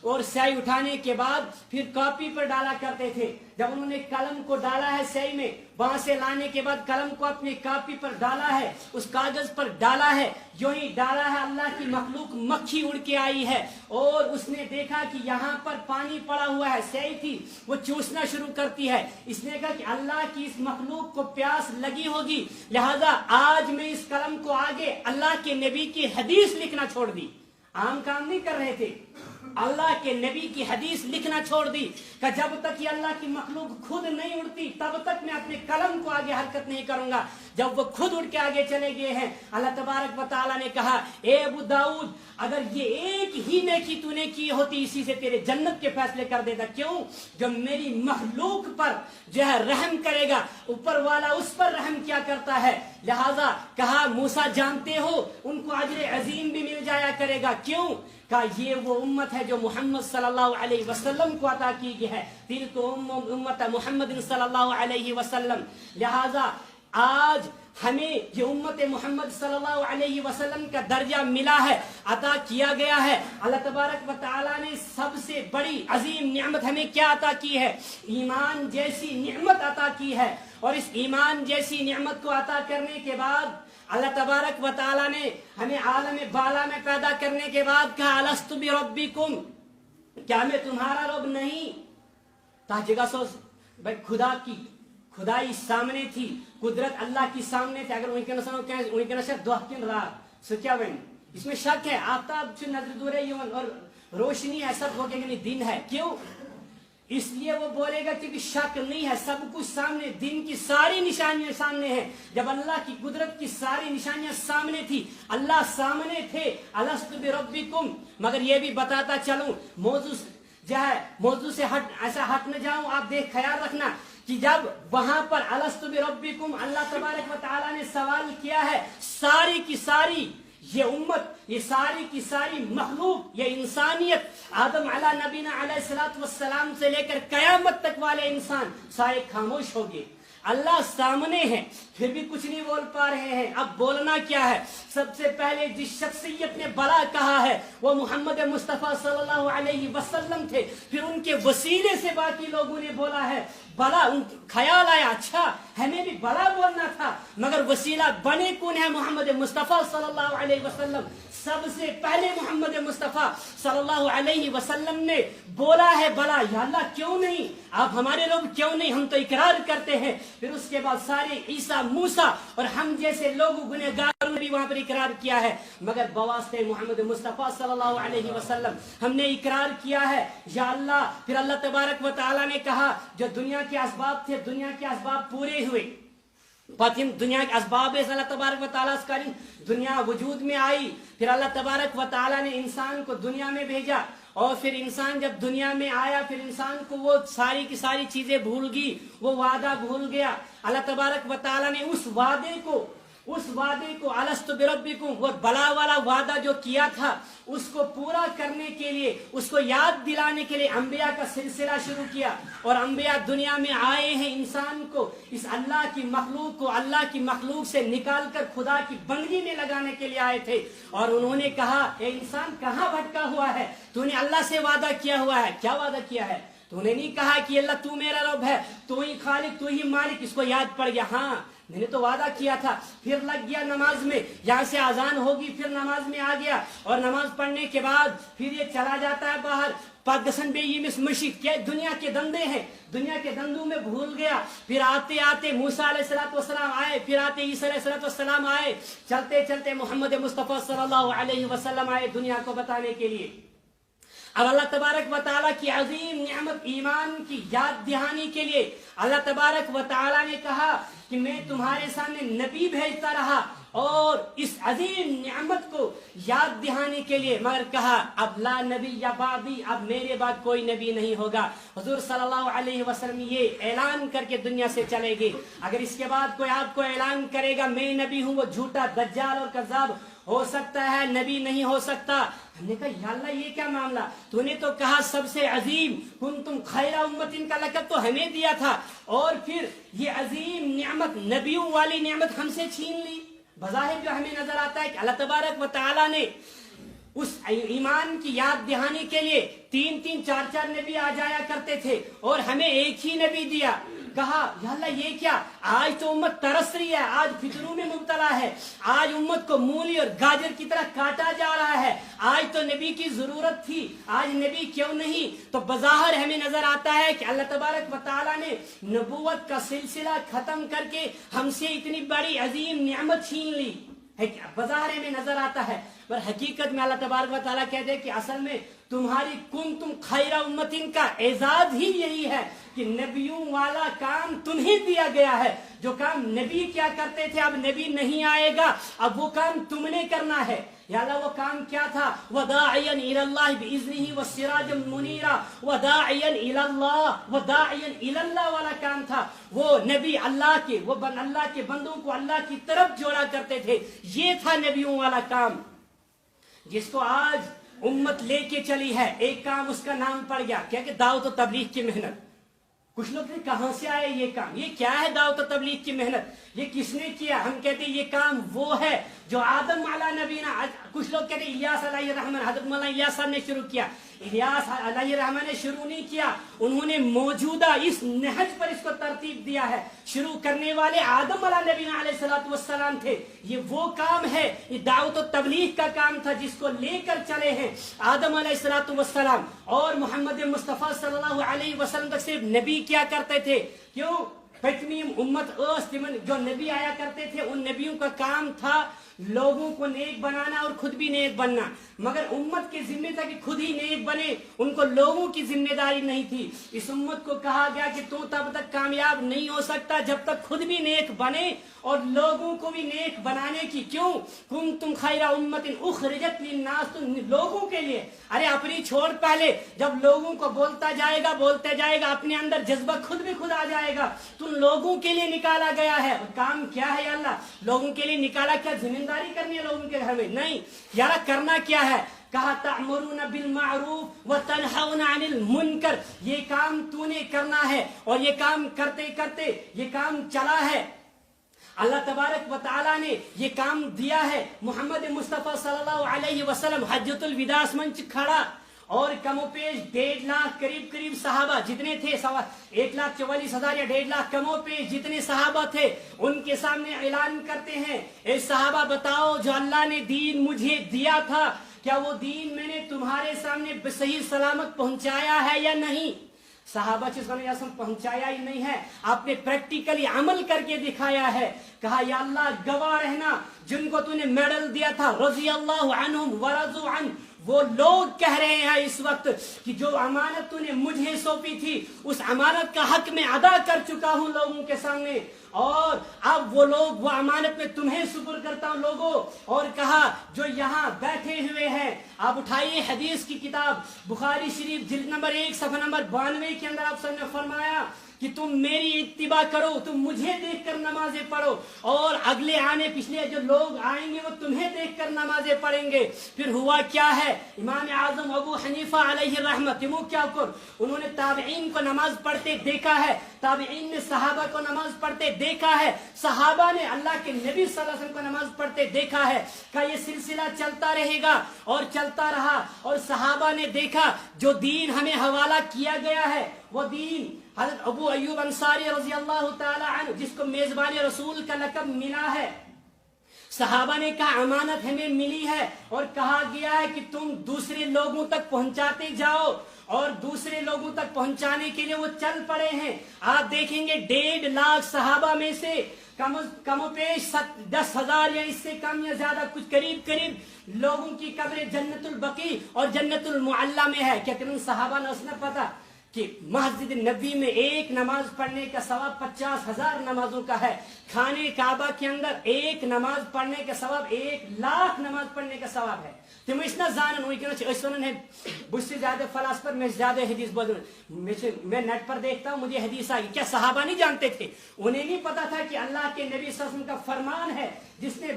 اور سیاہی اٹھانے کے بعد پھر کاپی پر ڈالا کرتے تھے. جب انہوں نے قلم کو ڈالا ہے سیاہی میں، وہاں سے لانے کے بعد قلم کو اپنی کاپی پر ڈالا ہے، اس کاغذ پر ڈالا ہے، جو ہی ڈالا ہے اللہ کی مخلوق مکھی اڑ کے آئی ہے، اور اس نے دیکھا کہ یہاں پر پانی پڑا ہوا ہے، سیاہی تھی، وہ چوسنا شروع کرتی ہے۔ اس نے کہا کہ اللہ کی اس مخلوق کو پیاس لگی ہوگی، لہذا آج میں اس قلم کو آگے اللہ کے نبی کی حدیث لکھنا چھوڑ دی۔ عام کام نہیں کر رہے تھے، اللہ کے نبی کی حدیث لکھنا چھوڑ دی کہ جب تک یہ اللہ کی مخلوق خود نہیں اڑتی تب تک میں اپنے قلم کو آگے حرکت نہیں کروں گا۔ جب وہ خود اڑ کے آگے چلے گئے ہیں، اللہ تبارک و تعالیٰ نے کہا اے ابو داؤد اگر یہ ایک ہی نیکی تو نے کی ہوتی اسی سے تیرے جنت کے فیصلے کر دیتا۔ کیوں؟ جو میری مخلوق پر جو ہے رحم کرے گا اوپر والا اس پر رحم کیا کرتا ہے۔ لہذا کہا موسیٰ جانتے ہو ان کو اجر عظیم بھی مل جایا کرے گا۔ کیوں؟ کہ یہ وہ امت ہے جو محمد صلی اللہ علیہ وسلم کو عطا کی گئی ہے، تلک امت محمد صلی اللہ علیہ وسلم۔ لہذا آج ہمیں یہ امت محمد صلی اللہ علیہ وسلم کا درجہ ملا ہے، عطا کیا گیا ہے۔ اللہ تبارک و تعالیٰ نے سب سے بڑی عظیم نعمت ہمیں کیا عطا کی ہے؟ ایمان جیسی نعمت عطا کی ہے، اور اس ایمان جیسی نعمت کو عطا کرنے کے بعد اللہ تبارک و تعالیٰ نے ہمیں عالم بالا میں پیدا کرنے کے بعد کہا الست بربکم، کیا میں تمہارا رب نہیں؟ جگہ سوچ بھائی، خدا کی خدائی سامنے تھی، قدرت اللہ کی سامنے تھی، اگر ان کے نشر دو کن رہا سو کیا بین اس میں شک ہے؟ آفتاب سے نظر دور ہے اور روشنی ہے، سب ہو گیا کہ دن ہے۔ کیوں؟ اس لیے وہ بولے گا کیونکہ شک نہیں ہے، سب کچھ سامنے، دن کی ساری نشانیاں سامنے ہیں۔ جب اللہ کی قدرت کی ساری نشانیاں سامنے تھی، اللہ سامنے تھے، الست بربکم۔ مگر یہ بھی بتاتا چلوں، موضوع سے ایسا ہٹ نہ جاؤں، آپ دیکھ خیال رکھنا کہ جب وہاں پر الست بربکم اللہ تبارک و تعالیٰ نے سوال کیا ہے، ساری کی ساری یہ امت، یہ ساری کی ساری مخلوق، یہ انسانیت، آدم علیہ نبینا علیہ السلام سے لے کر قیامت تک والے انسان سارے خاموش ہو گئے۔ اللہ سامنے ہے پھر بھی کچھ نہیں بول پا رہے ہیں۔ اب بولنا کیا ہے؟ سب سے پہلے جس شخصیت نے بلا کہا ہے وہ محمد مصطفیٰ صلی اللہ علیہ وسلم تھے، پھر ان کے وسیلے سے باقی لوگوں نے بولا ہے بلا۔ خیال آیا اچھا ہمیں بھی بلا بولنا تھا، مگر وسیلہ بنے کون ہے؟ محمد مصطفیٰ صلی اللہ علیہ وسلم۔ سب سے پہلے محمد مصطفیٰ صلی اللہ علیہ وسلم نے بولا ہے بلا، یا اللہ کیوں نہیں؟ آپ ہمارے لوگ کیوں نہیں؟ ہم تو اقرار کرتے ہیں۔ پھر اس کے بعد سارے عیسیٰ، موسیٰ اور ہم جیسے لوگ گنہگاروں نے بھی وہاں پر اقرار کیا ہے، مگر بواسطے محمد مصطفیٰ صلی اللہ علیہ وسلم ہم نے اقرار کیا ہے یا اللہ۔ پھر اللہ تبارک و تعالیٰ نے کہا جو دنیا کے اسباب تھے، دنیا کے اسباب پورے ہوئے، دنیا کے اسباب ہے اللہ تبارک و تعالیٰ کریم، دنیا وجود میں آئی، پھر اللہ تبارک و تعالیٰ نے انسان کو دنیا میں بھیجا، اور پھر انسان جب دنیا میں آیا پھر انسان کو وہ ساری کی ساری چیزیں بھول گئی، وہ وعدہ بھول گیا۔ اللہ تبارک و تعالیٰ نے اس وعدے کو الست بربکم، وہ بلا والا وعدہ جو کیا تھا اس کو پورا کرنے کے لیے، اس کو یاد دلانے کے لیے انبیاء کا سلسلہ شروع کیا، اور انبیاء دنیا میں آئے ہیں انسان کو، اس اللہ کی مخلوق کو اللہ کی مخلوق سے نکال کر خدا کی بندگی میں لگانے کے لیے آئے تھے، اور انہوں نے کہا اے انسان کہاں بھٹکا ہوا ہے؟ تو نے اللہ سے وعدہ کیا ہوا ہے، کیا وعدہ کیا ہے؟ تو نے نہیں کہا کہ اللہ تو میرا رب ہے، تو ہی خالق، تو ہی مالک۔ اس کو یاد پڑ گیا ہاں میں نے تو وعدہ کیا تھا، پھر لگ گیا نماز میں، یہاں سے اذان ہوگی پھر نماز میں آ گیا، اور نماز پڑھنے کے بعد پھر یہ چلا جاتا ہے باہر، پاکستان بے یہ مشید کیا دنیا کے دندے ہیں، دنیا کے دندوں میں بھول گیا۔ پھر آتے آتے موسیٰ علیہ السلام آئے، پھر آتے عیسیٰ علیہ السلام آئے، چلتے چلتے محمد مصطفیٰ صلی اللہ علیہ وسلم آئے دنیا کو بتانے کے لیے۔ اب اللہ تبارک و تعالیٰ کی عظیم نعمت ایمان کی یاد دہانی کے لیے اللہ تبارک و تعالیٰ نے کہا کہ میں تمہارے سامنے نبی بھیجتا رہا، اور اس عظیم نعمت کو یاد دہانے کے لیے، مگر کہا اب لا نبی یا بعدی، اب میرے بعد کوئی نبی نہیں ہوگا۔ حضور صلی اللہ علیہ وسلم یہ اعلان کر کے دنیا سے چلے گئے، اگر اس کے بعد کوئی آپ کو اعلان کرے گا میں نبی ہوں، وہ جھوٹا دجال اور کذاب ہو سکتا ہے، نبی نہیں ہو سکتا۔ ہم نے کہا یا اللہ یہ کیا معاملہ؟ تو نے تو کہا سب سے عظیم کنتم خیر امت کا لقب تو ہمیں دیا تھا، اور پھر یہ عظیم نعمت نبیوں والی نعمت ہم سے چھین لی۔ بظاہر جو ہمیں نظر آتا ہے کہ اللہ تبارک و تعالیٰ نے اس ایمان کی یاد دہانی کے لیے 3 4 نبی آ جایا کرتے تھے اور ہمیں ایک ہی نبی دیا. کہا یا اللہ یہ کیا, آج تو امت ترس رہی ہے, آج فطروں میں مبتلا ہے, آج امت کو مولی اور گاجر کی طرح کاٹا جا رہا ہے, آج تو نبی کی ضرورت تھی, آج نبی کیوں نہیں. تو بظاہر ہمیں نظر آتا ہے کہ اللہ تبارک و تعالیٰ نے نبوت کا سلسلہ ختم کر کے ہم سے اتنی بڑی عظیم نعمت چھین لی. بظاہر ہمیں نظر آتا ہے, پر حقیقت میں اللہ تبارک و تعالیٰ کہتے ہیں کہ اصل میں تمہاری کنتم خیر امتن کا اعزاز ہی یہی ہے کہ نبیوں والا کام تمہیں دیا گیا ہے. جو کام نبی کیا کرتے تھے اب نبی نہیں آئے گا, اب وہ کام تم نے کرنا ہے. یا اللہ وہ کام کیا تھا؟ وَدَاعِيًا إِلَى اللَّهِ بِإِذْنِهِ وَسِرَاجًا مُنِيرًا وَدَاعِيًا إِلَى اللَّهِ وَدَاعِيًا إِلَى اللَّهِ والا کام تھا. وہ نبی اللہ کے, وہ اللہ کے بندوں کو اللہ کی طرف جوڑا کرتے تھے. یہ تھا نبیوں والا کام جس کو آج امت لے کے چلی ہے. ایک کام اس کا نام پڑ گیا کیا کہ دعوت و تبلیغ کی محنت. کچھ لوگ کہتے کہاں سے آئے یہ کام, یہ کیا ہے دعوت و تبلیغ کی محنت, یہ کس نے کیا؟ ہم کہتے ہیں یہ کام وہ ہے جو آدم علیہ نبینا, کچھ لوگ کہتے ہیں الیاس علیہ الرحمن, حضرت مولانا الیاس صاحب نے شروع کیا. الیاس علیہ الرحمن نے شروع نہیں کیا, انہوں نے موجودہ اس نہج پر اس کو ترتیب دیا ہے. شروع کرنے والے آدم علیہ نبینا علیہ السلام تھے. یہ وہ کام ہے, یہ دعوت و تبلیغ کا کام تھا جس کو لے کر چلے ہیں آدم علیہ السلام. اور محمد مصطفیٰ صلی اللہ علیہ وسلم تک صرف نبی کیا کرتے تھے. کیوں؟ پتمیم امت جو نبی آیا کرتے تھے ان نبیوں کا کام تھا لوگوں کو نیک بنانا اور خود بھی نیک بننا, مگر امت کے ذمہ تھا کہ خود ہی نیک بنے, ان کو لوگوں کی ذمہ داری نہیں تھی. اس امت کو کہا گیا کہ تو تب تک کامیاب نہیں ہو سکتا جب تک خود بھی نیک بنے اور لوگوں کو بھی نیک بنانے کی. کیوں؟ کنتم خیر امت اخرجت للناس, لوگوں کے لیے. ارے اپنی چھوڑ, پہلے جب لوگوں کو بولتا جائے گا اپنے اندر جذبہ خود بھی خود آ جائے گا. تم لوگوں کے لیے نکالا گیا ہے. کام کیا ہے اللہ؟ لوگوں کے لیے نکالا. کیا زمینداری کرنی ہے لوگوں کے گھر میں؟ نہیں. یار کرنا کیا ہے؟ کہا تأمرون بالمعروف وتنہون عن المنکر. یہ کام تو نے کرنا ہے اور یہ کام کرتے کرتے یہ کام چلا ہے. اللہ تبارک و تعالیٰ نے یہ کام دیا ہے. محمد مصطفیٰ صلی اللہ علیہ وسلم حجۃ الوداع منچ کھڑا اور کم و پیش 1.5 لاکھ قریب صحابہ جتنے تھے, 1,44,000 یا 1.5 لاکھ کم و پیش جتنے صحابہ تھے, ان کے سامنے اعلان کرتے ہیں اے صحابہ بتاؤ جو اللہ نے دین مجھے دیا تھا کیا وہ دین میں نے تمہارے سامنے صحیح سلامت پہنچایا ہے یا نہیں؟ صحابہ پہنچایا ہی نہیں ہے, آپ نے پریکٹیکلی عمل کر کے دکھایا ہے. کہا یا اللہ گواہ رہنا جن کو تو نے میڈل دیا تھا رضی اللہ عنہم ورضوا عنہ, وہ لوگ کہہ رہے ہیں اس وقت کہ جو امانت تو نے مجھے سونپی تھی اس امانت کا حق میں ادا کر چکا ہوں لوگوں کے سامنے, اور اب وہ لوگ وہ امانت میں تمہیں سپر کرتا ہوں لوگوں. اور کہا جو یہاں بیٹھے ہوئے ہیں آپ اٹھائیے حدیث کی کتاب بخاری شریف جلد نمبر 1 صفحہ نمبر 92 کے اندر آپ سب نے فرمایا کہ تم میری اتباع کرو, تم مجھے دیکھ کر نمازیں پڑھو, اور اگلے آنے پچھلے جو لوگ آئیں گے وہ تمہیں دیکھ کر نمازیں پڑھیں گے. پھر ہوا کیا ہے؟ امام اعظم ابو حنیفہ علیہ الرحمۃ کیا کر انہوں نے تابعین کو نماز پڑھتے دیکھا ہے, تابعین نے صحابہ کو نماز پڑھتے دیکھا ہے, صحابہ نے اللہ کے نبی صلی اللہ علیہ وسلم کو نماز پڑھتے دیکھا ہے. کہ یہ سلسلہ چلتا رہے گا اور چلتا رہا, اور صحابہ نے دیکھا جو دین ہمیں حوالہ کیا گیا ہے وہ دین حضرت ابو ایوب انصاری رضی اللہ تعالی عنہ جس کو میزبان رسول کا لقب ملا ہے. صحابہ نے کہا امانت ہمیں ملی ہے اور کہا گیا ہے کہ تم دوسرے لوگوں تک پہنچاتے جاؤ, اور دوسرے لوگوں تک پہنچانے کے لیے وہ چل پڑے ہیں. آپ دیکھیں گے 1.5 لاکھ صحابہ میں سے کم و پیش 10,000 یا اس سے کم یا زیادہ کچھ قریب لوگوں کی قبر جنت البقیع اور جنت المعلا میں ہے. کیا تمہیں صحابہ نے اس نے پتا کہ مسجد نبی میں ایک نماز پڑھنے کا ثواب 50,000 نمازوں کا ہے. خانے کعبہ کے اندر ایک نماز پڑھنے کا ثواب 1 لاکھ نماز پڑھنے کا ثواب ہے. تم اتنا زانن ہوئی کہ اس ونن ہے بس سے زیادہ فلاسفر میں زیادہ حدیث بولوں, میں نیٹ پر دیکھتا ہوں مجھے حدیث آئی. کیا صحابہ نہیں جانتے تھے؟ انہیں نہیں پتا تھا کہ اللہ کے نبی صلی اللہ علیہ وسلم کا فرمان ہے جس نے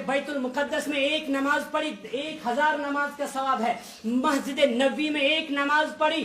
بیت المقدس میں ایک نماز پڑھی 1,000 نماز کا ثواب ہے, مسجد نبی میں ایک نماز پڑھی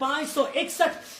561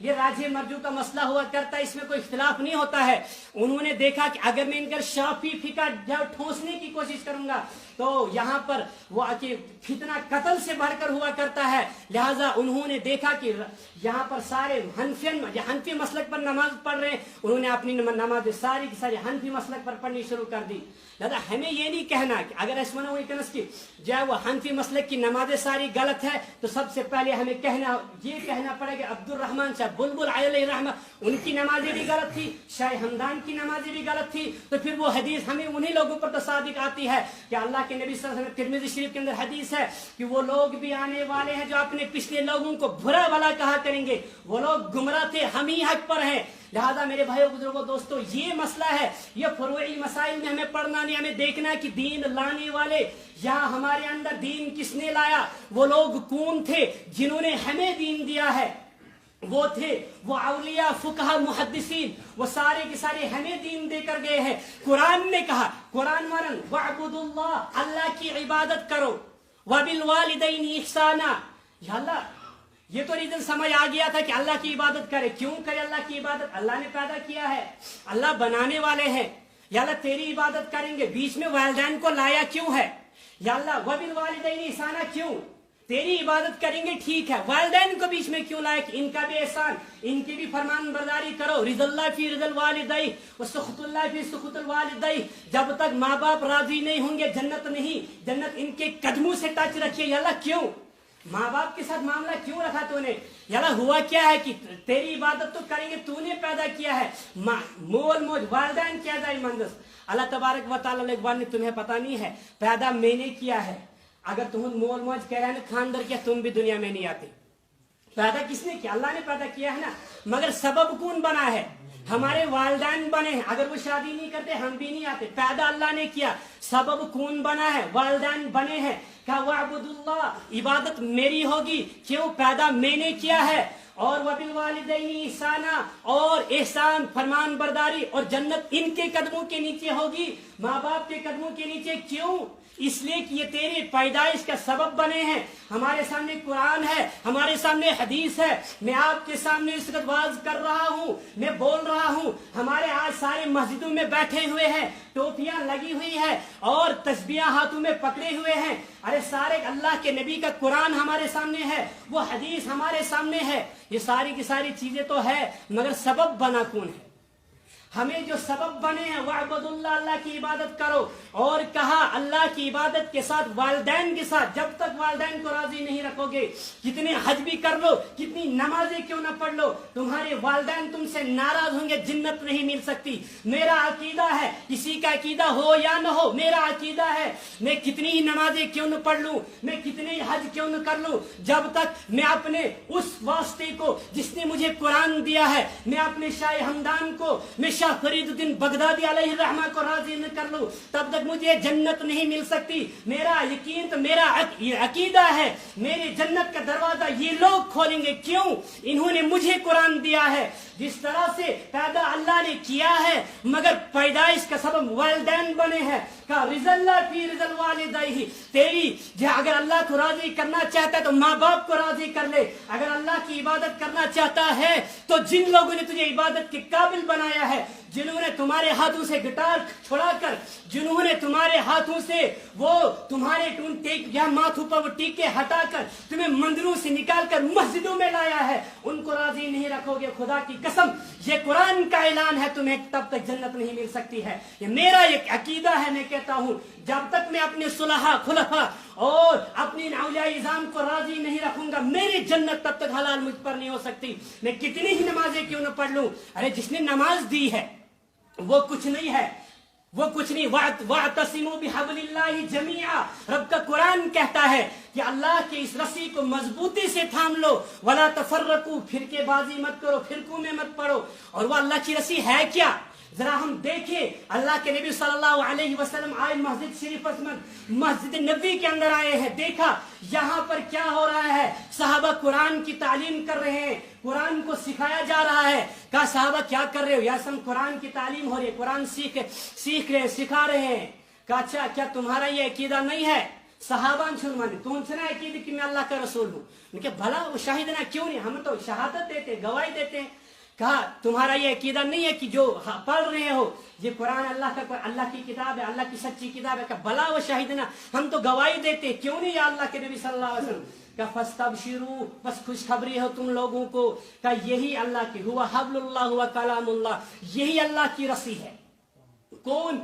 یہ راجے مرجو کا مسئلہ ہوا کرتا ہے، اس میں کوئی اختلاف نہیں ہوتا ہے۔ انہوں نے دیکھا کہ اگر میں ان کا شافی فقہ ٹھونسنے کی کوشش کروں گا تو یہاں پر وہ فتنہ قتل سے بڑھ کر ہوا کرتا ہے، لہٰذا انہوں نے دیکھا کہ یہاں پر سارے حنفی مسلک پر نماز پڑھ رہے ہیں، انہوں نے اپنی نماز ساری کی ساری حنفی مسلک پر پڑھنی شروع کر دی۔ لہذا ہمیں یہ نہیں کہنا کہ اگر ایسا نہ ہوئی کہ جو ہے وہ حنفی مسلک کی نمازیں ساری غلط ہے تو سب سے پہلے ہمیں یہ کہنا پڑے گا عبد الرحمن شاہ بلبل علیہ رحمہ ان کی نمازیں بھی غلط تھی، شاہ ہمدان کی نمازیں بھی غلط تھی، تو پھر وہ حدیث ہمیں انہی لوگوں پر تو صادق آتی ہے کہ اللہ کے نبی صلی اللہ علیہ وسلم ترمذی شریف کے اندر حدیث ہے کہ وہ لوگ بھی آنے والے ہیں جو اپنے پچھلے لوگوں کو برا بھلا کہا کریں گے، وہ لوگ گمراہ تھے، ہم ہی حق پر ہیں۔ لہذا میرے بھائیو بزرگوں دوستو، یہ مسئلہ ہے، یہ فروعی مسائل میں ہمیں پڑھنا نہیں، ہمیں دیکھنا کہ دین لانے والے یا ہمارے اندر دین کس نے لایا، وہ لوگ کون تھے جنہوں نے ہمیں دین دیا ہے، وہ تھے وہ اولیاء فقہا محدثین، وہ سارے کے سارے ہمیں دین دے کر گئے ہیں۔ قرآن نے کہا، قرآن ورن وَعْبُدُ اللَّهِ، اللہ کی عبادت کرو، وَبِالْوَالِدَيْنِ اِحْسَانًا، یا اللہ یہ تو ریزن سمجھ آ گیا تھا کہ اللہ کی عبادت کرے، کیوں کرے اللہ کی عبادت؟ اللہ نے پیدا کیا ہے، اللہ بنانے والے ہیں، یا اللہ تیری عبادت کریں گے، بیچ میں والدین کو لایا کیوں ہے؟ یا اللہ وَبِالْوَالِدَيْنِ اِحْسَانًا، کیوں تیری عبادت کریں گے ٹھیک ہے، والدین کو بیچ میں کیوں لائے کہ ان کا بھی احسان، ان کی بھی فرمان برداری کرو، رضا اللہ فی رضا الوالدین وسخط اللہ فی سخط الوالدین، جب تک ماں باپ راضی نہیں ہوں گے جنت نہیں، جنت ان کے قدموں سے ٹچ رکھیے۔ یا اللہ کیوں ماں باپ کے ساتھ معاملہ کیوں رکھا تو نے؟ یا اللہ ہوا کیا ہے کہ تیری عبادت تو کریں گے، تو نے پیدا کیا ہے، مول موج والدین کیا جائے مندس، اللہ تبارک و تعالیٰ نے تمہیں پتہ نہیں ہے پیدا میں نے کیا ہے، اگر تم مول موج کہہ رہے ہیں خاندر کیا تم بھی دنیا میں نہیں آتے، پیدا کس نے کیا؟ اللہ نے پیدا کیا ہے نا، مگر سبب کون بنا ہے؟ ہمارے والدین بنے ہیں، اگر وہ شادی نہیں کرتے ہم بھی نہیں آتے، پیدا اللہ نے کیا، سبب کون بنا ہے؟ والدین بنے ہیں، کہا وَعْبُدُ اللَّهِ، عبادت میری ہوگی، کیوں؟ پیدا میں نے کیا ہے، اور وَبِالْوَالِدَيْنِ اِحْسَانًا، اور احسان فرمان برداری، اور جنت ان کے قدموں کے نیچے ہوگی، ماں باپ کے قدموں کے نیچے، کیوں؟ اس لیے کہ یہ تیری پیدائش کا سبب بنے ہیں۔ ہمارے سامنے قرآن ہے، ہمارے سامنے حدیث ہے، میں آپ کے سامنے اس وقت واز کر رہا ہوں، میں بول رہا ہوں، ہمارے آج سارے مسجدوں میں بیٹھے ہوئے ہیں، ٹوپیاں لگی ہوئی ہیں اور تسبیحاں ہاتھوں میں پکڑے ہوئے ہیں، ارے سارے اللہ کے نبی کا قرآن ہمارے سامنے ہے، وہ حدیث ہمارے سامنے ہے، یہ ساری کی ساری چیزیں تو ہے، مگر سبب بنا کون ہے؟ ہمیں جو سبب بنے ہیں وَعْبُدُ اللَّهِ، اللہ کی عبادت کرو، اور کہا اللہ کی عبادت کے ساتھ والدین کے ساتھ، جب تک والدین کو راضی نہیں رکھو گے، کتنے حج بھی کر لو، کتنی نمازیں کیوں نہ پڑھ لو، تمہارے والدین تم سے ناراض ہوں گے، جنت نہیں مل سکتی۔ میرا عقیدہ ہے، کسی کا عقیدہ ہو یا نہ ہو، میرا عقیدہ ہے میں کتنی ہی نمازیں کیوں نہ پڑھ لوں، میں کتنے ہی حج کیوں نہ کر لوں، جب تک میں اپنے اس واسطے کو جس نے مجھے قرآن دیا ہے، میں اپنے شاہ ہمدان کو، میں شاہ فرید الدین بغدادی علیہ الرحمہ کو راضی نہ کر لوں، تب تک مجھے جنت نہیں مل سکتی۔ میرا یقین تو میرا عقیدہ ہے، میری جنت کا دروازہ یہ لوگ کھولیں گے، کیوں؟ انہوں نے مجھے قرآن دیا ہے، جس طرح سے پیدا اللہ نے کیا ہے، مگر پیدائش کا سبب والدین بنے ہیں، کہ رضا اللہ فی رضا الوالدین، تیری اگر اللہ کو راضی کرنا چاہتا ہے تو ماں باپ کو راضی کر لے، اگر اللہ کی عبادت کرنا چاہتا ہے تو جن لوگوں نے تجھے عبادت کے قابل بنایا ہے، جنہوں نے تمہارے ہاتھوں سے گٹار چھڑا کر، جنہوں نے تمہارے ہاتھوں سے وہ تمہارے ماتھوں پر وہ ٹیکے ہٹا کر تمہیں مندروں سے نکال کر مسجدوں میں لایا ہے، ان کو راضی نہیں رکھو گے، خدا کی قسم یہ قرآن کا اعلان ہے، تمہیں تب تک جنت نہیں مل سکتی ہے۔ یہ میرا ایک عقیدہ ہے، میں کہتا ہوں جب تک میں اپنے صلحاء خلفاء اور اپنے اولیاء اعظام کو راضی نہیں رکھوں گا، میری جنت تب تک حلال مجھ پر نہیں ہو سکتی، میں کتنی ہی نمازیں کیوں نہ پڑھ لوں۔ ارے جس نے نماز دی ہے وہ کچھ نہیں ہے، وہ کچھ نہیں، وَاعْتَصِمُوا بِحَبْلِ اللَّهِ جَمِيعًا، رب کا قرآن کہتا ہے کہ اللہ کی اس رسی کو مضبوطی سے تھام لو، وَلَا تَفَرَّقُوا، فرقے بازی مت کرو، فرقوں میں مت پڑو۔ اور وہ اللہ کی رسی ہے کیا؟ ذرا ہم دیکھیں، اللہ کے نبی صلی اللہ علیہ وسلم آئے مسجد شریف مسجد نبوی کے اندر آئے ہیں، دیکھا یہاں پر کیا ہو رہا ہے، صحابہ قرآن کی تعلیم کر رہے ہیں، قرآن کو سکھایا جا رہا ہے۔ کہا صحابہ کیا کر رہے ہو؟ یا سم قرآن کی تعلیم ہو رہی ہے، قرآن سیکھ رہے ہیں، سکھا رہے ہیں۔ کہا اچھا کیا تمہارا یہ عقیدہ نہیں ہے صحابہ چھن مانے تو چھنا عقیدہ کہ میں اللہ کا رسول ہوں. ان کے بھلا وہ شاہدنا کیوں نہیں, ہم تو شہادت دیتے ہیں, گواہی دیتے ہیں. کہا تمہارا یہ عقیدہ نہیں ہے کہ جو پڑھ رہے ہو یہ قرآن اللہ کی کتاب ہے, اللہ کی سچی کتاب ہے. کہ بھلا وہ شاہدنا, ہم تو گواہی دیتے ہیں, کیوں نہیں یا اللہ کے نبی صلی اللہ علیہ وسلم. کہ فاستبشروا, بس خوشخبری ہو تم لوگوں کو کہ یہی اللہ کی ہوا حبل اللہ ہوا کلام اللہ, یہی اللہ کی رسی ہے. کون؟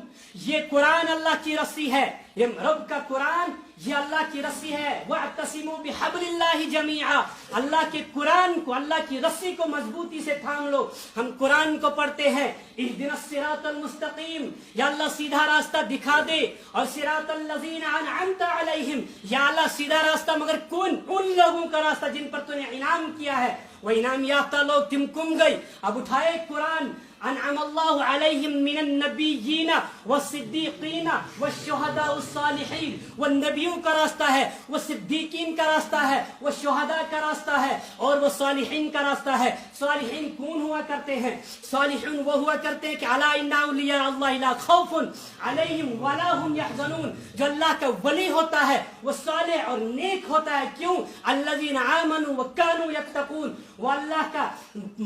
یہ قرآن اللہ کی رسی ہے, یہ رب کا قرآن یہ اللہ کی رسی ہے. وَاعْتَصِمُوا بِحَبْلِ اللَّهِ جَمِيعًا, اللہ کے قرآن کو, اللہ کی رسی کو مضبوطی سے تھام لو. ہم قرآن کو پڑھتے ہیں اهْدِنَا الصِّرَاطَ الْمُسْتَقِيمَ, یا اللہ سیدھا راستہ دکھا دے. اور صِرَاطَ الَّذِينَ أَنْعَمْتَ عَلَيْهِمْ, یا اللہ سیدھا راستہ مگر کون؟ ان لوگوں کا راستہ جن پر تو نے انعام کیا ہے. وہ انعام یافتہ لوگ تم کم گئی. اب اٹھائے قرآن, انعم اللہ علیہم من النبیین والصدیقین والشہداء والصالحین. وہ نبیوں کا راستہ ہے, وہ صدیقین کا راستہ ہے, وہ شہداء کا راستہ ہے, اور وہ صالحین کا راستہ ہے. صالحین کون ہوا کرتے ہیں؟ صالحین وہ ہوا کرتے ہیں کہ الا ان اولیاء اللہ لا خوف علیہم ولا هم يحزنون, جو اللہ کا ولی ہوتا ہے وہ صالح اور نیک ہوتا ہے. کیوں؟ الذین آمنوا وکانوا یتقون, وہ اللہ کا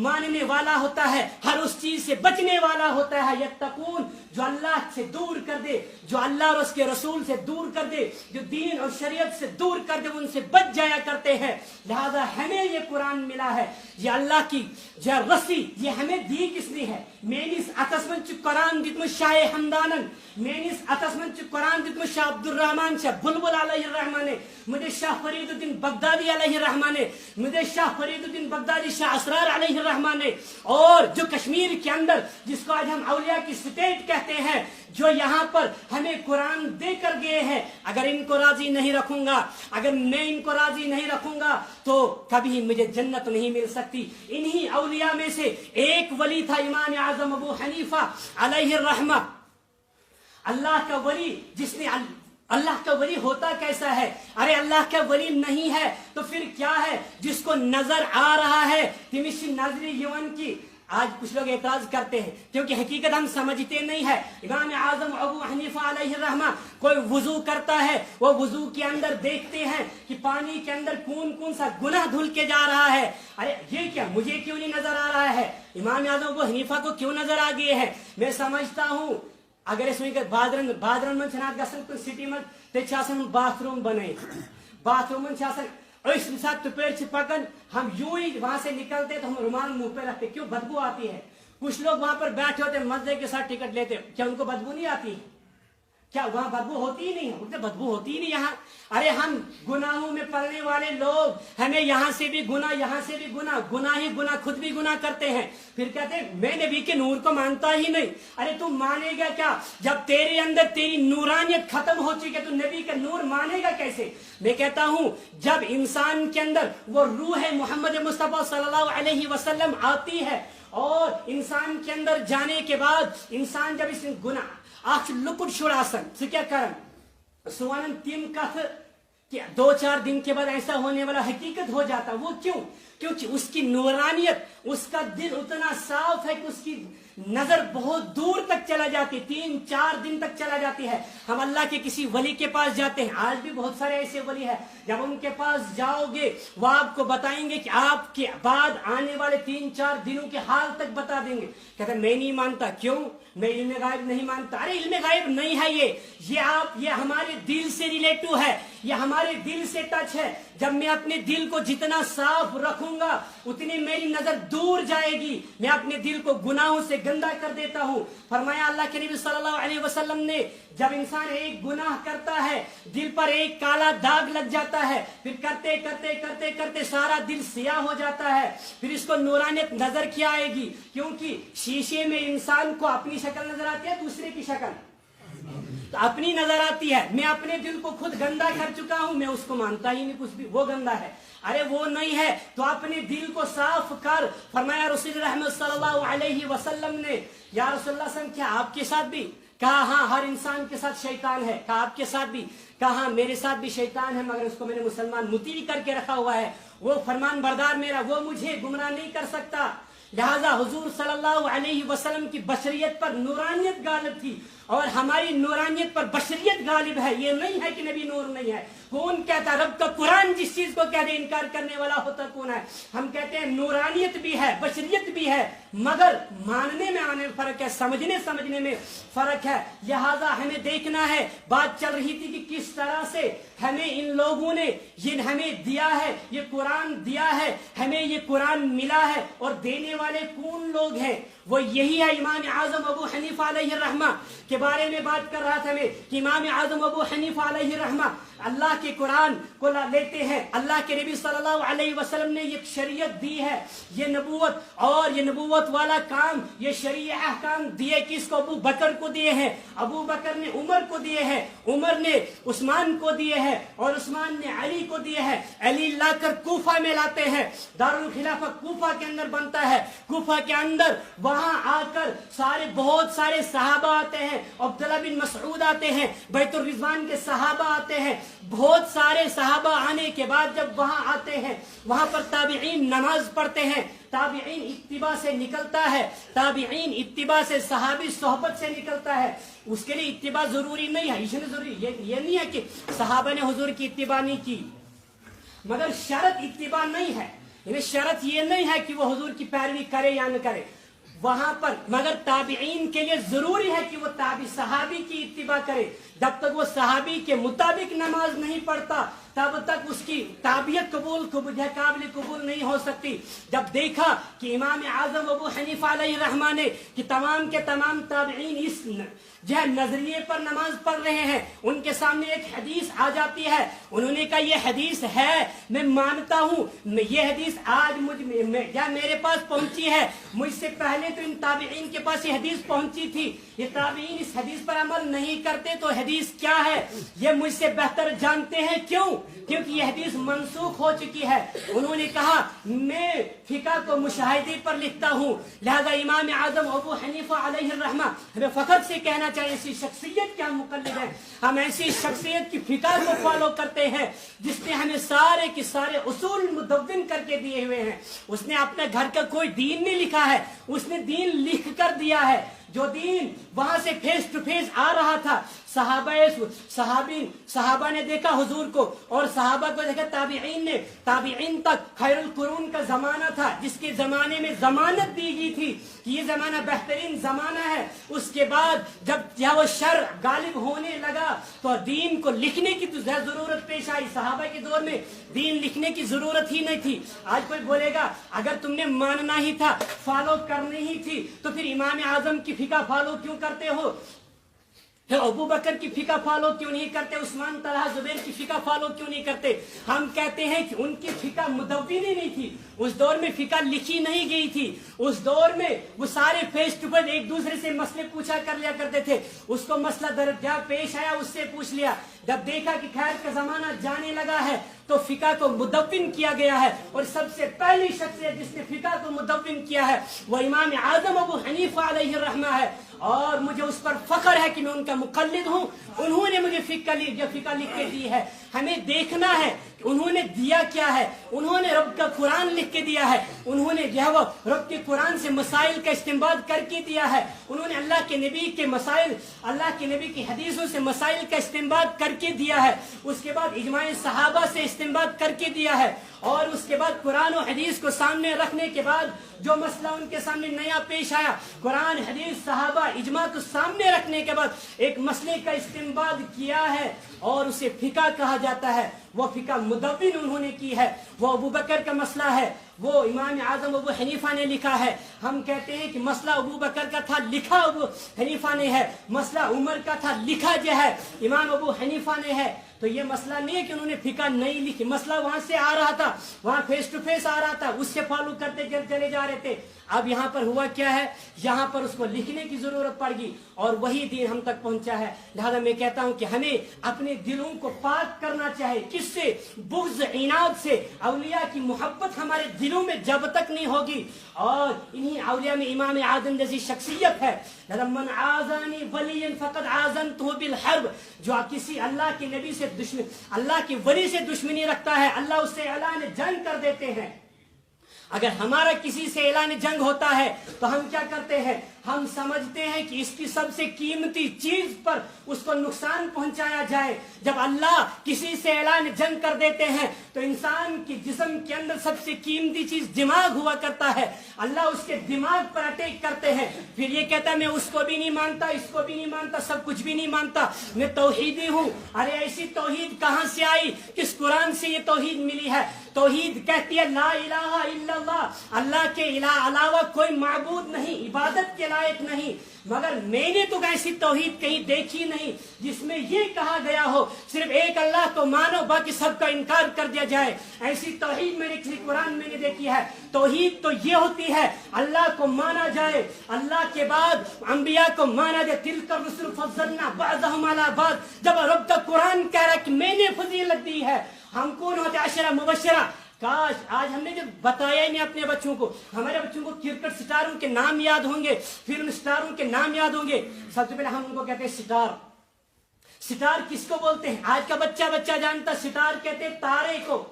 ماننے والا ہوتا ہے, ہر اس چیز سے بچنے والا ہوتا ہے. یتقون, جو اللہ سے دور کر دے, جو اللہ اور اس کے رسول سے دور کر دے, جو دین اور شریعت سے دور کر دے, ان سے بچ جایا کرتے ہیں. لہذا ہمیں یہ قرآن ملا ہے, یہ اللہ کی جو رسی, یہ ہمیں دی کس نے ہے؟ مینس اتسمن چ قرآن دتم شاہ ہمدانن, مینس اتسمن چ قرآن دتم شاہ عبد الرحمن شاہ بلبل علیہ الرحمن, مجھے شاہ فرید الدین بغدادی علیہ الرحمن, مجھے شاہ فرید الدین بغدادی شاہ اسرار علیہ الرحمن. اور جو کشمیر کے اندر جس کو آج ہم اولیاء کی سٹیٹ کہتے ہیں, جو یہاں پر ہمیں قرآن دے کر گئے ہیں, اگر ان کو راضی نہیں رکھوں گا, اگر میں ان کو راضی نہیں رکھوں گا تو کبھی مجھے جنت نہیں مل سکتی. انہی اولیاء میں سے ایک ولی تھا امام اعظم ابو حنیفہ علیہ الرحمہ. اللہ کا ولی, جس نے اللہ کا ولی ہوتا کیسا ہے؟ ارے اللہ کا ولی نہیں ہے تو پھر کیا ہے؟ جس کو نظر آ رہا ہے تمش نظری یون کی. آج کچھ لوگ اعتراض کرتے ہیں کیونکہ حقیقت ہم سمجھتے نہیں ہے. امام اعظم ابو حنیفہ علیہ الرحمہ کوئی وضو کرتا ہے, وہ وضو کے اندر دیکھتے ہیں کہ پانی کے اندر کون کون سا گناہ دھل کے جا رہا ہے. ارے یہ کیا, مجھے کیوں نہیں نظر آ رہا ہے؟ امام اعظم ابو حنیفہ کو کیوں نظر آ گئے ہیں؟ میں سمجھتا ہوں اگر اس میں بادرن من چھنات گسن کن سٹی من تے آسان باتھ روم بنائے, باتھ روم اس ساتھ تپیر سے پکن, ہم یوں ہی وہاں سے نکلتے تو ہم رومال منہ پہ رکھتے. کیوں؟ بدبو آتی ہے. کچھ لوگ وہاں پر بیٹھے ہوتے مزے کے ساتھ ٹکٹ لیتے, کیا ان کو بدبو نہیں آتی؟ کیا وہاں بدبو ہوتی ہی نہیں ہے؟ بدبو ہوتی ہی نہیں یہاں. ارے ہم گناہوں میں پڑنے والے لوگ, ہمیں یہاں سے بھی گناہ, یہاں سے بھی گناہ, گناہ ہی گناہ, خود بھی گناہ کرتے ہیں. پھر کہتے ہیں میں نبی کے نور کو مانتا ہی نہیں. ارے تم مانے گا کیا جب تیرے اندر تیری نورانیت ختم ہو چکی ہے؟ تو نبی کا نور مانے گا کیسے؟ میں کہتا ہوں جب انسان کے اندر وہ روح محمد مصطفیٰ صلی اللہ علیہ وسلم آتی ہے, اور انسان کے اندر جانے کے بعد انسان جب اس گناہ آخ لکٹ شڑاسن سے کیا کرن سوانن تیم کتھ کہ 2-4 دن کے بعد ایسا ہونے والا حقیقت ہو جاتا. وہ کیوں؟ کیونکہ اس کی نورانیت, اس کا دل اتنا صاف ہے کہ اس کی نظر بہت دور تک چلا جاتی, 3-4 دن تک چلا جاتی ہے. ہم اللہ کے کسی ولی کے پاس جاتے ہیں, آج بھی بہت سارے ایسے ولی ہیں, جب ان کے پاس جاؤ گے وہ آپ کو بتائیں گے کہ آپ کے بعد آنے والے 3-4 دنوں کے حال تک بتا دیں گے. کہتے ہیں میں نہیں مانتا. کیوں؟ میں علم غائب نہیں مانتا. ارے علم غائب نہیں ہے یہ ہمارے دل سے ریلیٹو ہے, یہ ہمارے دل سے ٹچ ہے. جب میں اپنے دل کو جتنا صاف رکھوں گا اتنی میری نظر دور جائے گی. میں اپنے دل کو گناہوں سے گندا کر دیتا ہوں. فرمایا اللہ کے نبی صلی اللہ علیہ وسلم نے, جب انسان ایک گناہ کرتا ہے دل پر ایک کالا داغ لگ جاتا ہے, پھر کرتے کرتے کرتے کرتے سارا دل سیاہ ہو جاتا ہے, پھر اس کو نورانیت نظر کیا آئے گی؟ کیونکہ شیشے میں انسان کو اپنی شکل نظر آتی ہے, دوسرے کی شکل تو اپنی نظر آتی ہے. میں اپنے دل کو خود گندا کر چکا ہوں, میں اس کو مانتا ہی نہیں کچھ بھی, وہ گندا ہے. ارے وہ نہیں ہے تو اپنے دل کو صاف کر. فرمایا رسول رحمت صلی اللہ علیہ وسلم نے, یا رسول اللہ صلی اللہ علیہ وسلم کیا آپ کے ساتھ بھی؟ کہا ہاں, ہر انسان کے ساتھ شیطان ہے. کہا آپ کے ساتھ بھی؟ کہا ہاں میرے ساتھ بھی شیطان ہے, مگر اس کو میں نے مسلمان مطیع کر کے رکھا ہوا ہے, وہ فرمان بردار میرا, وہ مجھے گمراہ نہیں کر سکتا. لہذا حضور صلی اللہ علیہ وسلم کی بشریت پر نورانیت غالب تھی اور ہماری نورانیت پر بشریت غالب ہے. یہ نہیں ہے کہ نبی نور نہیں ہے. کون کہتا ہے؟ رب کا قرآن جس چیز کو کہہ دے انکار کرنے والا ہوتا کون ہے؟ ہم کہتے ہیں نورانیت بھی ہے بشریت بھی ہے مگر ماننے میں آنے میں فرق ہے, سمجھنے میں فرق ہے. لہذا ہمیں دیکھنا ہے, بات چل رہی تھی کہ کس طرح سے ہمیں ان لوگوں نے یہ ہمیں دیا ہے, یہ قرآن دیا ہے, ہمیں یہ قرآن ملا ہے اور دینے والے کون لوگ ہیں؟ وہ یہی ہے امام اعظم ابو حنیفہ علیہ الرحمہ کے بارے میں بات کر رہا تھا میں کہ امام اعظم ابو حنیفہ علیہ الرحمہ اللہ کے قرآن کو لیتے ہیں. اللہ کے نبی صلی اللہ علیہ وسلم نے یہ شریعت دی ہے, یہ نبوت اور یہ نبوت والا کام, یہ شریع احکام دیے کس کو؟ ابو بکر کو دیے ہیں. ابو بکر نے عمر کو دیے ہیں, عمر نے عثمان کو دیے ہیں اور عثمان نے علی کو دیے ہیں. علی لا کر کوفہ میں لاتے ہیں, دارالخلافہ کوفہ کے اندر بنتا ہے. کوفہ کے اندر وہاں آ کر بہت سارے صحابہ آتے ہیں, عبداللہ بن مسعود آتے ہیں, بیت الرضوان کے صحابہ آتے ہیں. بہت سارے صحابہ آنے کے بعد جب وہاں آتے ہیں وہاں پر تابعین نماز پڑھتے ہیں. تابعین اتباع سے نکلتا ہے, تابعین اتباع سے صحابی صحبت سے نکلتا ہے. اس کے لیے اتباع ضروری نہیں ہے, یہ نہیں ہے کہ صحابہ نے حضور کی اتباع نہیں کی مگر شرط اتباع نہیں ہے. یعنی شرط یہ نہیں ہے کہ وہ حضور کی پیروی کرے یا نہ کرے وہاں پر, مگر تابعین کے لیے ضروری ہے کہ وہ صحابی کی اتباع کرے. جب تک وہ صحابی کے مطابق نماز نہیں پڑھتا تب تک اس کی تابعیت قابل قبول نہیں ہو سکتی. جب دیکھا کہ امام اعظم ابو حنیفہ علیہ الرحمہ نے کہ تمام کے تمام تابعین اس نظریے پر نماز پڑھ رہے ہیں, ان کے سامنے ایک حدیث آ جاتی ہے, انہوں نے کہا یہ حدیث ہے, میں مانتا ہوں, یہ حدیث آج میرے پاس پہنچی ہے, مجھ سے پہلے تو ان تابعین کے پاس یہ حدیث پہنچی تھی, یہ تابعین اس حدیث پر عمل نہیں کرتے تو حدیث کیا ہے یہ مجھ سے بہتر جانتے ہیں. کیوں؟ کیونکہ یہ حدیث منسوخ ہو چکی ہے. انہوں نے کہا میں فقہ کو مشاہدے پر لکھتا ہوں. لہذا امام اعظم ابو حنیفہ علیہ الرحمہ ہمیں فخر سے کہنا چاہیے ایسی شخصیت کے ہم مقلد ہیں, ہم ایسی شخصیت کی فقہ کو فالو کرتے ہیں جس نے ہمیں سارے کے سارے اصول مدون کر کے دیے ہوئے ہیں. اس نے اپنے گھر کا کوئی دین نہیں لکھا ہے, اس نے دین لکھ کر دیا ہے. جو دین وہاں سے فیس ٹو فیس آ رہا تھا, صحابہ نے دیکھا حضور کو اور صحابہ کو دیکھا تابعین نے. تابعین تک خیر القرون کا زمانہ تھا جس کے زمانے میں ضمانت دی گئی تھی کہ یہ زمانہ بہترین زمانہ ہے. اس کے بعد جب وہ شر غالب ہونے لگا تو دین کو لکھنے کی تو ضرورت پیش آئی. صحابہ کے دور میں دین لکھنے کی ضرورت ہی نہیں تھی. آج کوئی بولے گا اگر تم نے ماننا ہی تھا, فالو کرنی ہی تھی تو پھر امام اعظم کی فقہ فالو کیوں کرتے ہو, ابو بکر کی فقہ فالو کیوں نہیں کرتے, عثمان طلحہ زبیر کی فقہ فالو کیوں نہیں کرتے؟ ہم کہتے ہیں کہ ان کی فقہ مدونی نہیں تھی, اس دور میں فقہ لکھی نہیں گئی تھی. اس دور میں وہ سارے فیس ٹو فیس ایک دوسرے سے مسئلے پوچھا کر لیا کرتے تھے. اس کو مسئلہ درجہ پیش آیا اس سے پوچھ لیا. جب دیکھا کہ خیر کا زمانہ جانے لگا ہے تو فقہ کو مدون کیا گیا ہے, اور سب سے پہلی شخصیت جس نے فقہ کو مدون کیا ہے وہ امام اعظم ابو حنیفہ علیہ الرحمہ ہے. اور مجھے اس پر فخر ہے کہ میں ان کا مقلد ہوں. انہوں نے مجھے فقہ لکھ کے دی ہے. ہمیں دیکھنا ہے کہ انہوں نے دیا کیا ہے. انہوں نے رب کا قرآن لکھ کے دیا ہے, انہوں نے جو ہے وہ رب کے قرآن سے مسائل کا استنباط کر کے دیا ہے. انہوں نے اللہ کے نبی کے مسائل, اللہ کے نبی کی حدیثوں سے مسائل کا استنباط کر کے دیا ہے. اس کے بعد اجماع صحابہ سے استنباط کر کے دیا ہے. اور اس کے بعد قرآن و حدیث کو سامنے رکھنے کے بعد جو مسئلہ ان کے سامنے نیا پیش آیا, قرآن حدیث صحابہ اجماع کو سامنے رکھنے کے بعد ایک مسئلے کا استنباط کیا ہے اور اسے فقہ کہا جاتا ہے. وہ فقہ مدون انہوں نے کی ہے. وہ ابو بکر کا مسئلہ ہے, وہ امام اعظم ابو حنیفہ نے لکھا ہے. ہم کہتے ہیں کہ مسئلہ ابو بکر کا تھا, لکھا ابو حنیفہ نے ہے. مسئلہ عمر کا تھا, لکھا جو ہے امام ابو حنیفہ نے ہے. تو یہ مسئلہ نہیں ہے کہ انہوں نے فقہ نہیں لکھی, مسئلہ وہاں سے آ رہا تھا, وہاں فیس ٹو فیس آ رہا تھا, اس سے فالو کرتے چلے جا رہے تھے. اب یہاں پر ہوا کیا ہے, یہاں پر اس کو لکھنے کی ضرورت پڑ گئی اور وہی دین ہم تک پہنچا ہے. لہذا میں کہتا ہوں کہ ہمیں اپنے دلوں کو پاک کرنا چاہے. کس سے؟ بغض عناد سے. اولیاء کی محبت ہمارے دلوں میں جب تک نہیں ہوگی, اور انہی اولیاء میں امام اعظم جیسی شخصیت ہے. من عازانی ولی فقد عازنتہ بالحرب, جو کسی اللہ کے نبی سے اللہ کے ولی سے دشمنی رکھتا ہے, اللہ اس سے اعلان جنگ کر دیتے ہیں. اگر ہمارا کسی سے اعلان جنگ ہوتا ہے تو ہم کیا کرتے ہیں؟ ہم سمجھتے ہیں کہ اس کی سب سے قیمتی چیز پر اس کو نقصان پہنچایا جائے۔ جب اللہ کسی سے اعلان جنگ کر دیتے ہیں تو انسان کی جسم کے اندر سب سے قیمتی چیز دماغ ہوا کرتا ہے، اللہ اس کے دماغ پر اٹیک کرتے ہیں، پھر یہ کہتا ہے میں اس کو بھی نہیں مانتا، اس کو بھی نہیں مانتا، سب کچھ بھی نہیں مانتا، میں توحیدی ہوں۔ ارے ایسی توحید کہاں سے آئی؟ کس قرآن سے یہ توحید ملی ہے؟ توحید کہتی ہے لا الہ الا اللہ، اللہ کے علاوہ کوئی معبود نہیں، عبادت کے لائق نہیں۔ مگر میں نے تو ایسی توحید کہیں دیکھی نہیں جس میں یہ کہا گیا ہو صرف ایک اللہ کو مانو باقی سب کا انکار کر دیا جائے۔ ایسی توحید میں نے کسی قرآن میں نے دیکھی ہے۔ توحید تو یہ ہوتی ہے اللہ کو مانا جائے، اللہ کے بعد انبیاء کو مانا جائے۔ تلک الرسل فضلنا بعضهم على بعض، جب رب کا قرآن کہہ رہا ہے کہ میں نے فضیلت دی ہے، ہم کون ہوتے؟ عشرہ مبشرہ۔ کاش آج ہم نے جو بتایا ہی نہیں اپنے بچوں کو، ہمارے بچوں کو کرکٹ سٹاروں کے نام یاد ہوں گے، فلم سٹاروں کے نام یاد ہوں گے، سب سے پہلے ہم ان کو کہتے ہیں سٹار۔ سٹار کس کو بولتے ہیں؟ آج کا بچہ جانتا، سٹار کہتے ہیں تارے کو۔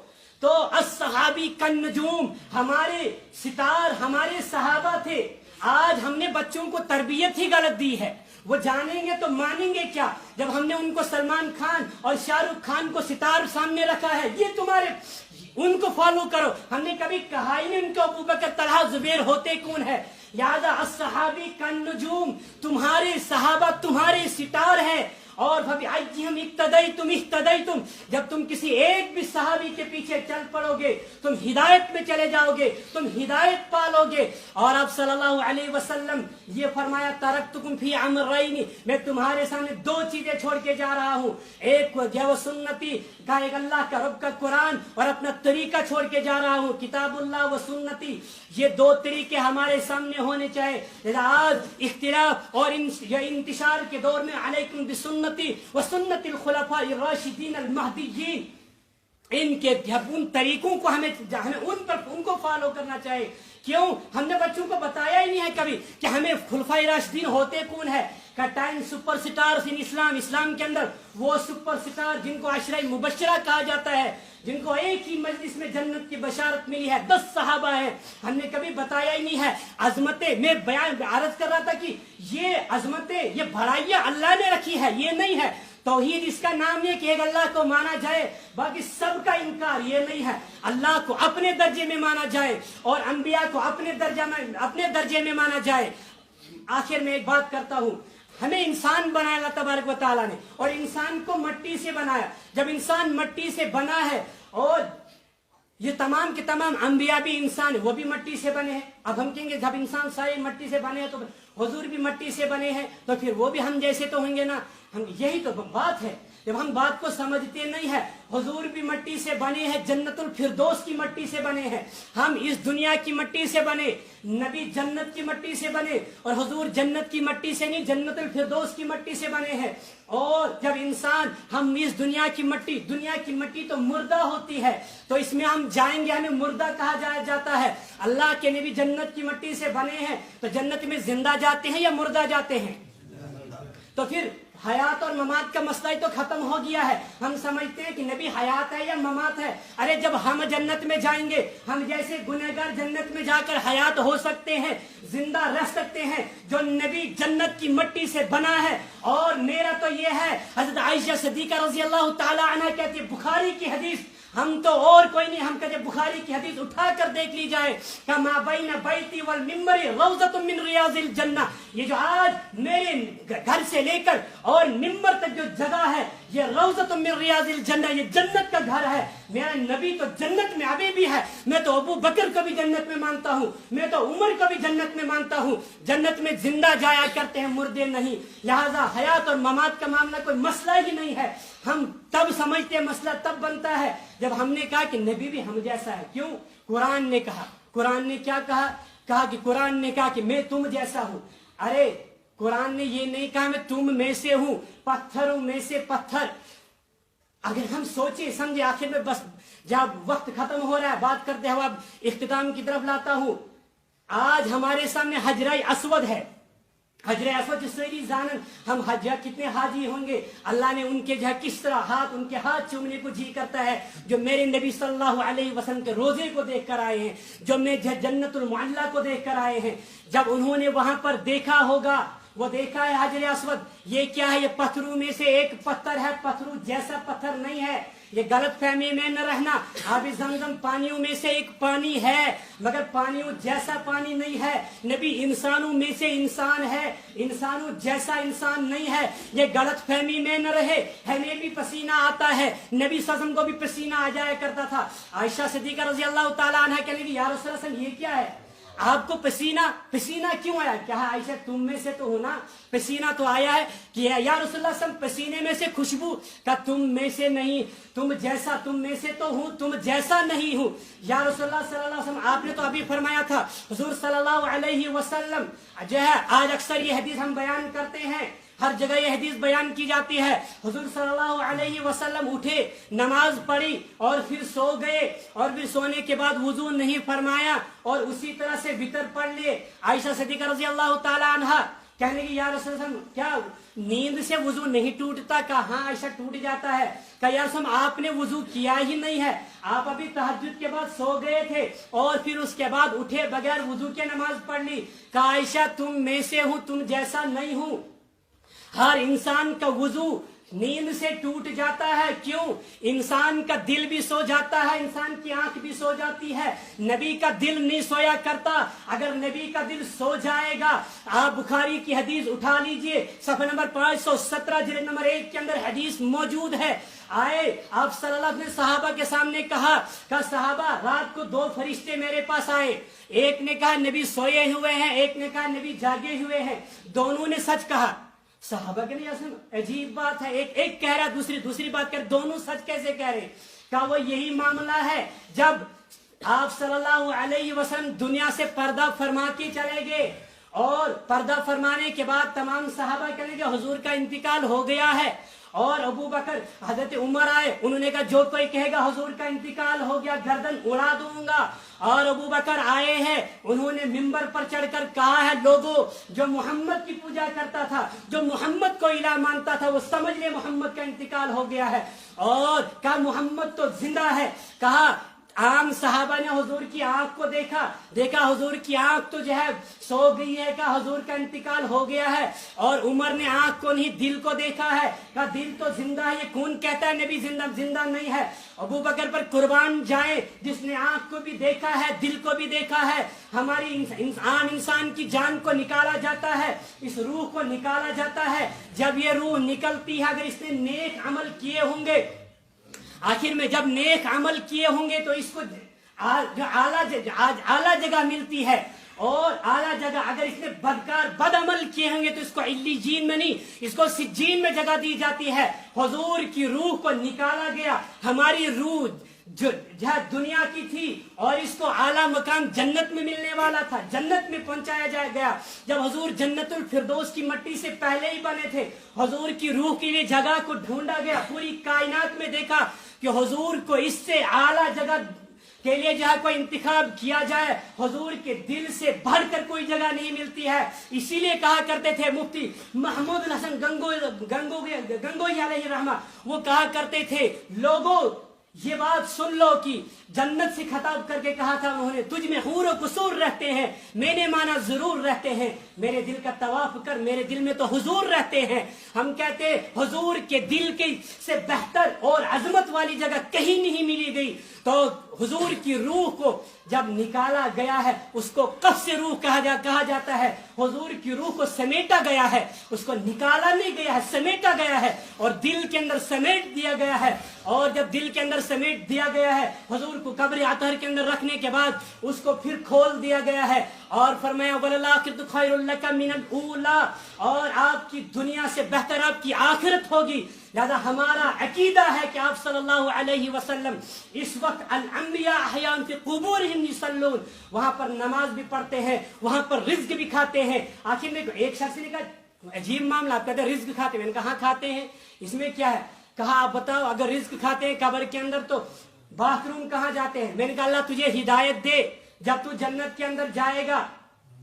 تو الصحابی کالنجوم، ہمارے ستار ہمارے صحابہ تھے۔ آج ہم نے بچوں کو تربیت ہی غلط دی ہے، وہ جانیں گے تو مانیں گے کیا جب ہم نے ان کو سلمان خان اور شاہ رخ خان کو ستار سامنے رکھا ہے، یہ تمہارے، ان کو فالو کرو۔ ہم نے کبھی کہا ہی نہیں ان کو ابوبکر طلحہ زبیر ہوتے کون ہے؟ یاد الصحابی کالنجوم، تمہارے صحابہ تمہارے ستار ہیں۔ اور فَبِأَيِّهِمْ اقتدیتم، جب تم کسی ایک بھی صحابی کے پیچھے چل پڑو گے تم ہدایت میں چلے جاؤ گے، تم ہدایت پالو گے۔ اور اب صلی اللہ علیہ وسلم یہ فرمایا ترکتکم فی امرین، میں تمہارے سامنے دو چیزیں چھوڑ کے جا رہا ہوں، ایک جو سنتی کا، ایک اللہ کا رب کا قرآن، اور اپنا طریقہ چھوڑ کے جا رہا ہوں کتاب اللہ و سنتی۔ یہ دو طریقے ہمارے سامنے ہونے چاہیے۔ آج اختلاف اور انتشار کے دور میں علیکم بسنتی و سنت الخلفاء الراشدین المہدیین، ان طریقوں کو ہمیں ان کو فالو کرنا چاہیے۔ کیوں؟ ہم نے بچوں کو بتایا ہی نہیں ہے کبھی کہ ہمیں خلفائے راشدین ہوتے کون ہے۔ کا ٹائم سپر سٹارز ان اسلام کے اندر وہ سپر سٹار جن کو عشرہ مبشرہ کہا جاتا ہے، جن کو ایک ہی مجلس میں جنت کی بشارت ملی ہے، 10 صحابہ ہیں، ہم نے کبھی بتایا ہی نہیں ہے۔ عظمتیں میں بیان عرض کر رہا تھا کہ یہ عظمتیں، یہ بڑائیاں اللہ نے رکھی ہے، یہ نہیں ہے۔ توحید اس کا نام یہ کہ ایک اللہ کو مانا جائے باقی سب کا انکار، یہ نہیں ہے۔ اللہ کو اپنے درجے میں مانا جائے اور انبیاء کو اپنے درجے میں مانا جائے۔ آخر میں ایک بات کرتا ہوں، ہمیں انسان بنایا اللہ تبارک و تعالیٰ نے، اور انسان کو مٹی سے بنایا۔ جب انسان مٹی سے بنا ہے اور یہ تمام کے تمام انبیاء بھی انسان ہیں، وہ بھی مٹی سے بنے ہیں۔ اب ہم کہیں گے جب انسان سارے مٹی سے بنے ہیں تو حضور بھی مٹی سے بنے ہیں، تو پھر وہ بھی ہم جیسے تو ہوں گے نا۔ یہی تو بات ہے، جب ہم بات کو سمجھتے نہیں ہے۔ حضور بھی مٹی سے بنے ہیں، جنت الفردوس کی مٹی سے بنے ہیں، ہم اس دنیا کی مٹی سے بنے، نبی جنت کی مٹی سے بنے، اور حضور جنت کی مٹی سے نہیں جنت الفردوس کی مٹی سے بنے ہیں۔ اور جب انسان، ہم اس دنیا کی مٹی تو مردہ ہوتی ہے، تو اس میں ہم جائیں گے ہمیں مردہ کہا جاتا ہے۔ اللہ کے نبی جنت کی مٹی سے بنے ہیں تو جنت میں زندہ جاتے ہیں یا مردہ جاتے ہیں؟ تو پھر حیات اور ممات کا مسئلہ ہی تو ختم ہو گیا ہے۔ ہم سمجھتے ہیں کہ نبی حیات ہے یا ممات ہے۔ ارے جب ہم جنت میں جائیں گے، ہم جیسے گنہگار جنت میں جا کر حیات ہو سکتے ہیں، زندہ رہ سکتے ہیں، جو نبی جنت کی مٹی سے بنا ہے۔ اور میرا تو یہ ہے، حضرت عائشہ صدیقہ رضی اللہ تعالی عنہ کہتی ہے، بخاری کی حدیث، ہم تو اور کوئی نہیں، ہم کہتے بخاری کی حدیث اٹھا کر دیکھ لی جائے، کہ ما بین بیتی والمنبر روضۃ من ریاض الجنہ، یہ جو آج میرے گھر سے لے کر اور منبر تک جو جگہ ہے، یہ روضۃ من ریاض الجنہ، یہ جنت کا گھر ہے۔ میرا نبی تو جنت میں ابھی بھی ہے، میں تو ابو بکر کو بھی جنت میں مانتا ہوں، میں تو عمر کو بھی جنت میں مانتا ہوں۔ جنت میں زندہ جایا کرتے ہیں، مردے نہیں، لہذا حیات اور ممات کا معاملہ کوئی مسئلہ ہی نہیں ہے۔ ہم تب سمجھتے ہیں، مسئلہ تب بنتا ہے جب ہم نے کہا کہ نبی بھی ہم جیسا ہے۔ کیوں؟ قرآن نے کہا، قرآن نے کیا کہا کہ قرآن نے کہا کہ میں تم جیسا ہوں۔ ارے قرآن نے یہ نہیں کہا میں تم میں سے ہوں، پتھر ہوں میں سے پتھر۔ اگر ہم سوچے سمجھے، آخر میں بس جب وقت ختم ہو رہا ہے بات کرتے ہوئے اب اختتام کی طرف لاتا ہوں۔ آج ہمارے سامنے حجرہ اسود ہے، حجر اسود سری زانن ہم حج کتنے حاجی ہوں گے، اللہ نے ان کے جو ہے کس طرح ہاتھ، ان کے ہاتھ چومنے کو جی کرتا ہے، جو میرے نبی صلی اللہ علیہ وسلم کے روزے کو دیکھ کر آئے ہیں، جو میں جنت المعلا کو دیکھ کر آئے ہیں، جب انہوں نے وہاں پر دیکھا ہوگا، وہ دیکھا ہے حجر اسود، یہ کیا ہے؟ یہ پتھروں میں سے ایک پتھر ہے، پتھروں جیسا پتھر نہیں ہے، یہ غلط فہمی میں نہ رہنا، آب زمزم پانیوں میں سے ایک پانی ہے مگر پانیوں جیسا پانی نہیں ہے، نبی انسانوں میں سے انسان ہے، انسانوں جیسا انسان نہیں ہے، یہ غلط فہمی میں نہ رہے، ہمیں بھی پسینہ آتا ہے، نبی صلی اللہ علیہ وسلم کو بھی پسینہ آ جایا کرتا تھا۔ عائشہ صدیقہ رضی اللہ تعالیٰ عنہ کہنے لگی یا رسول اللہ یہ کیا ہے؟ آپ کو پسینہ کیوں آیا؟ کہا عائشہ تم میں سے تو ہونا، پسینہ تو آیا ہے کہ یا رسول اللہ صلی اللہ علیہ وسلم پسینے میں سے خوشبو، کہا تم میں سے نہیں، تم میں سے تو ہوں، تم جیسا نہیں ہوں یا رسول اللہ صلی اللہ علیہ وسلم۔ آپ نے تو ابھی فرمایا تھا حضور صلی اللہ علیہ وسلم جو ہے، آج اکثر یہ حدیث ہم بیان کرتے ہیں، ہر جگہ یہ حدیث بیان کی جاتی ہے، حضور صلی اللہ علیہ وسلم اٹھے، نماز پڑھی اور پھر سو گئے، اور پھر سونے کے بعد وضو نہیں فرمایا اور اسی طرح سے وتر پڑھ لیے۔ عائشہ صدیقہ رضی اللہ تعالی عنہا کہنے کی یا رسول اللہ کیا نیند سے وضو نہیں ٹوٹتا؟ کہا ہاں عائشہ ٹوٹ جاتا ہے۔ کہا یا رسول اللہ آپ نے وضو کیا ہی نہیں ہے، آپ ابھی تہجد کے بعد سو گئے تھے اور پھر اس کے بعد اٹھے بغیر وضو کے نماز پڑھ لی۔ کہا عائشہ تم میں سے ہوں، تم جیسا نہیں ہوں۔ ہر انسان کا وضو نیند سے ٹوٹ جاتا ہے، کیوں؟ انسان کا دل بھی سو جاتا ہے، انسان کی آنکھ بھی سو جاتی ہے، نبی کا دل نہیں سویا کرتا۔ اگر نبی کا دل سو جائے گا، آپ بخاری کی حدیث اٹھا لیجئے، صفحہ نمبر 517 جلد نمبر 1 کے اندر حدیث موجود ہے۔ آئے آپ صلی اللہ علیہ وسلم نے صحابہ کے سامنے کہا کہ صحابہ رات کو 2 فرشتے میرے پاس آئے، ایک نے کہا نبی سوئے ہوئے ہیں، ایک نے کہا نبی جاگے ہوئے ہیں، دونوں نے سچ کہا۔ صحابہ کے لیے عجیب بات ہے، ایک کہہ رہا دوسری بات کہہ رہا، دونوں سچ کیسے کہہ رہے؟ کہا وہ یہی معاملہ ہے جب آپ صلی اللہ علیہ وسلم دنیا سے پردہ فرما کے چلے گئے، اور پردہ فرمانے کے بعد تمام صحابہ کہنے کہ حضور کا انتقال ہو گیا ہے، اور ابو بکر حضرت عمر آئے، انہوں نے کہا جو کوئی کہے گا حضور کا انتقال ہو گیا گردن اڑا دوں گا، اور ابو بکر آئے ہیں، انہوں نے منبر پر چڑھ کر کہا ہے لوگوں جو محمد کی پوجا کرتا تھا، جو محمد کو الہ مانتا تھا، وہ سمجھ لے محمد کا انتقال ہو گیا ہے، اور کہا محمد تو زندہ ہے۔ کہا عام صحابہ نے حضور کی آنکھ کو دیکھا حضور کی آنکھ تو جو ہے سو گئی ہے، کہا حضور کا انتقال ہو گیا ہے، اور عمر نے آنکھ کو نہیں دل کو دیکھا ہے، کہا دل تو زندہ ہے، یہ کون کہتا ہے نبی زندہ نہیں ہے؟ ابو بکر پر قربان جائے جس نے آنکھ کو بھی دیکھا ہے، دل کو بھی دیکھا ہے۔ ہماری انسان کی جان کو نکالا جاتا ہے، اس روح کو نکالا جاتا ہے، جب یہ روح نکلتی ہے اگر اس نے نیک عمل کیے ہوں گے، آخر میں جب نیک عمل کیے ہوں گے تو اس کو جو اعلیٰ جگہ ملتی ہے، اور اعلیٰ جگہ اگر اس نے بد عمل کیے ہوں گے تو اس کو علیجین میں نہیں، اس کو سجین میں جگہ دی جاتی ہے۔ حضور کی روح کو نکالا گیا، ہماری روح جو جہاں دنیا کی تھی اور اس کو اعلیٰ مقام جنت میں ملنے والا تھا، جنت میں پہنچایا گیا۔ جب حضور جنت الفردوس کی مٹی سے پہلے ہی بنے تھے، حضور کی روح کے لیے جگہ کو ڈھونڈا گیا، پوری کائنات میں دیکھا کہ حضور کو اس سے اعلیٰ جگہ کے لیے جہاں کوئی انتخاب کیا جائے، حضور کے دل سے بڑھ کر کوئی جگہ نہیں ملتی ہے۔ اسی لیے کہا کرتے تھے مفتی محمود الحسن گنگوئی علیہ رحمہ، وہ کہا کرتے تھے لوگوں یہ بات سن لو کہ جنت سے خطاب کر کے کہا تھا انہوں نے تجھ میں حور و قصور رہتے ہیں، میں نے مانا ضرور رہتے ہیں، میرے دل کا طواف کر، میرے دل میں تو حضور رہتے ہیں۔ ہم کہتے حضور کے دل کے سے بہتر اور عظمت والی جگہ کہیں نہیں ملی گئی۔ تو حضور کی روح کو جب نکالا گیا ہے اس کو قبض روح کہا جاتا ہے، حضور کی روح کو سمیٹا گیا ہے، اس کو نکالا نہیں گیا ہے، سمیٹا گیا ہے، اور دل کے اندر سمیٹ دیا گیا ہے۔ اور جب دل کے اندر سمیٹ دیا گیا ہے، حضور کو قبر اطہر کے اندر رکھنے کے بعد اس کو پھر کھول دیا گیا ہے، اور فرمایا وَلَلْآخِرَةُ خَيْرٌ لَكَ مِنَ الْأُولَىٰ، اور آپ کی دنیا سے بہتر آپ کی آخرت ہوگی۔ لہذا ہمارا عقیدہ ہے کہ آپ صلی اللہ علیہ وسلم اس وقت الانبیاء احیاء فی قبورہم یصلون، وہاں پر نماز بھی پڑھتے ہیں، وہاں پر رزق بھی کھاتے ہیں۔ آخر میں ایک شخص نے کہا عجیب معاملہ، آپ کہتے ہیں رزق کھاتے ہیں، میں نے کہا کھاتے ہیں، اس میں کیا ہے؟ کہا آپ بتاؤ اگر رزق کھاتے ہیں قبر کے اندر تو باتھ روم کہاں جاتے ہیں؟ میں نے کہا اللہ تجھے ہدایت دے، جب تو جنت کے اندر جائے گا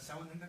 700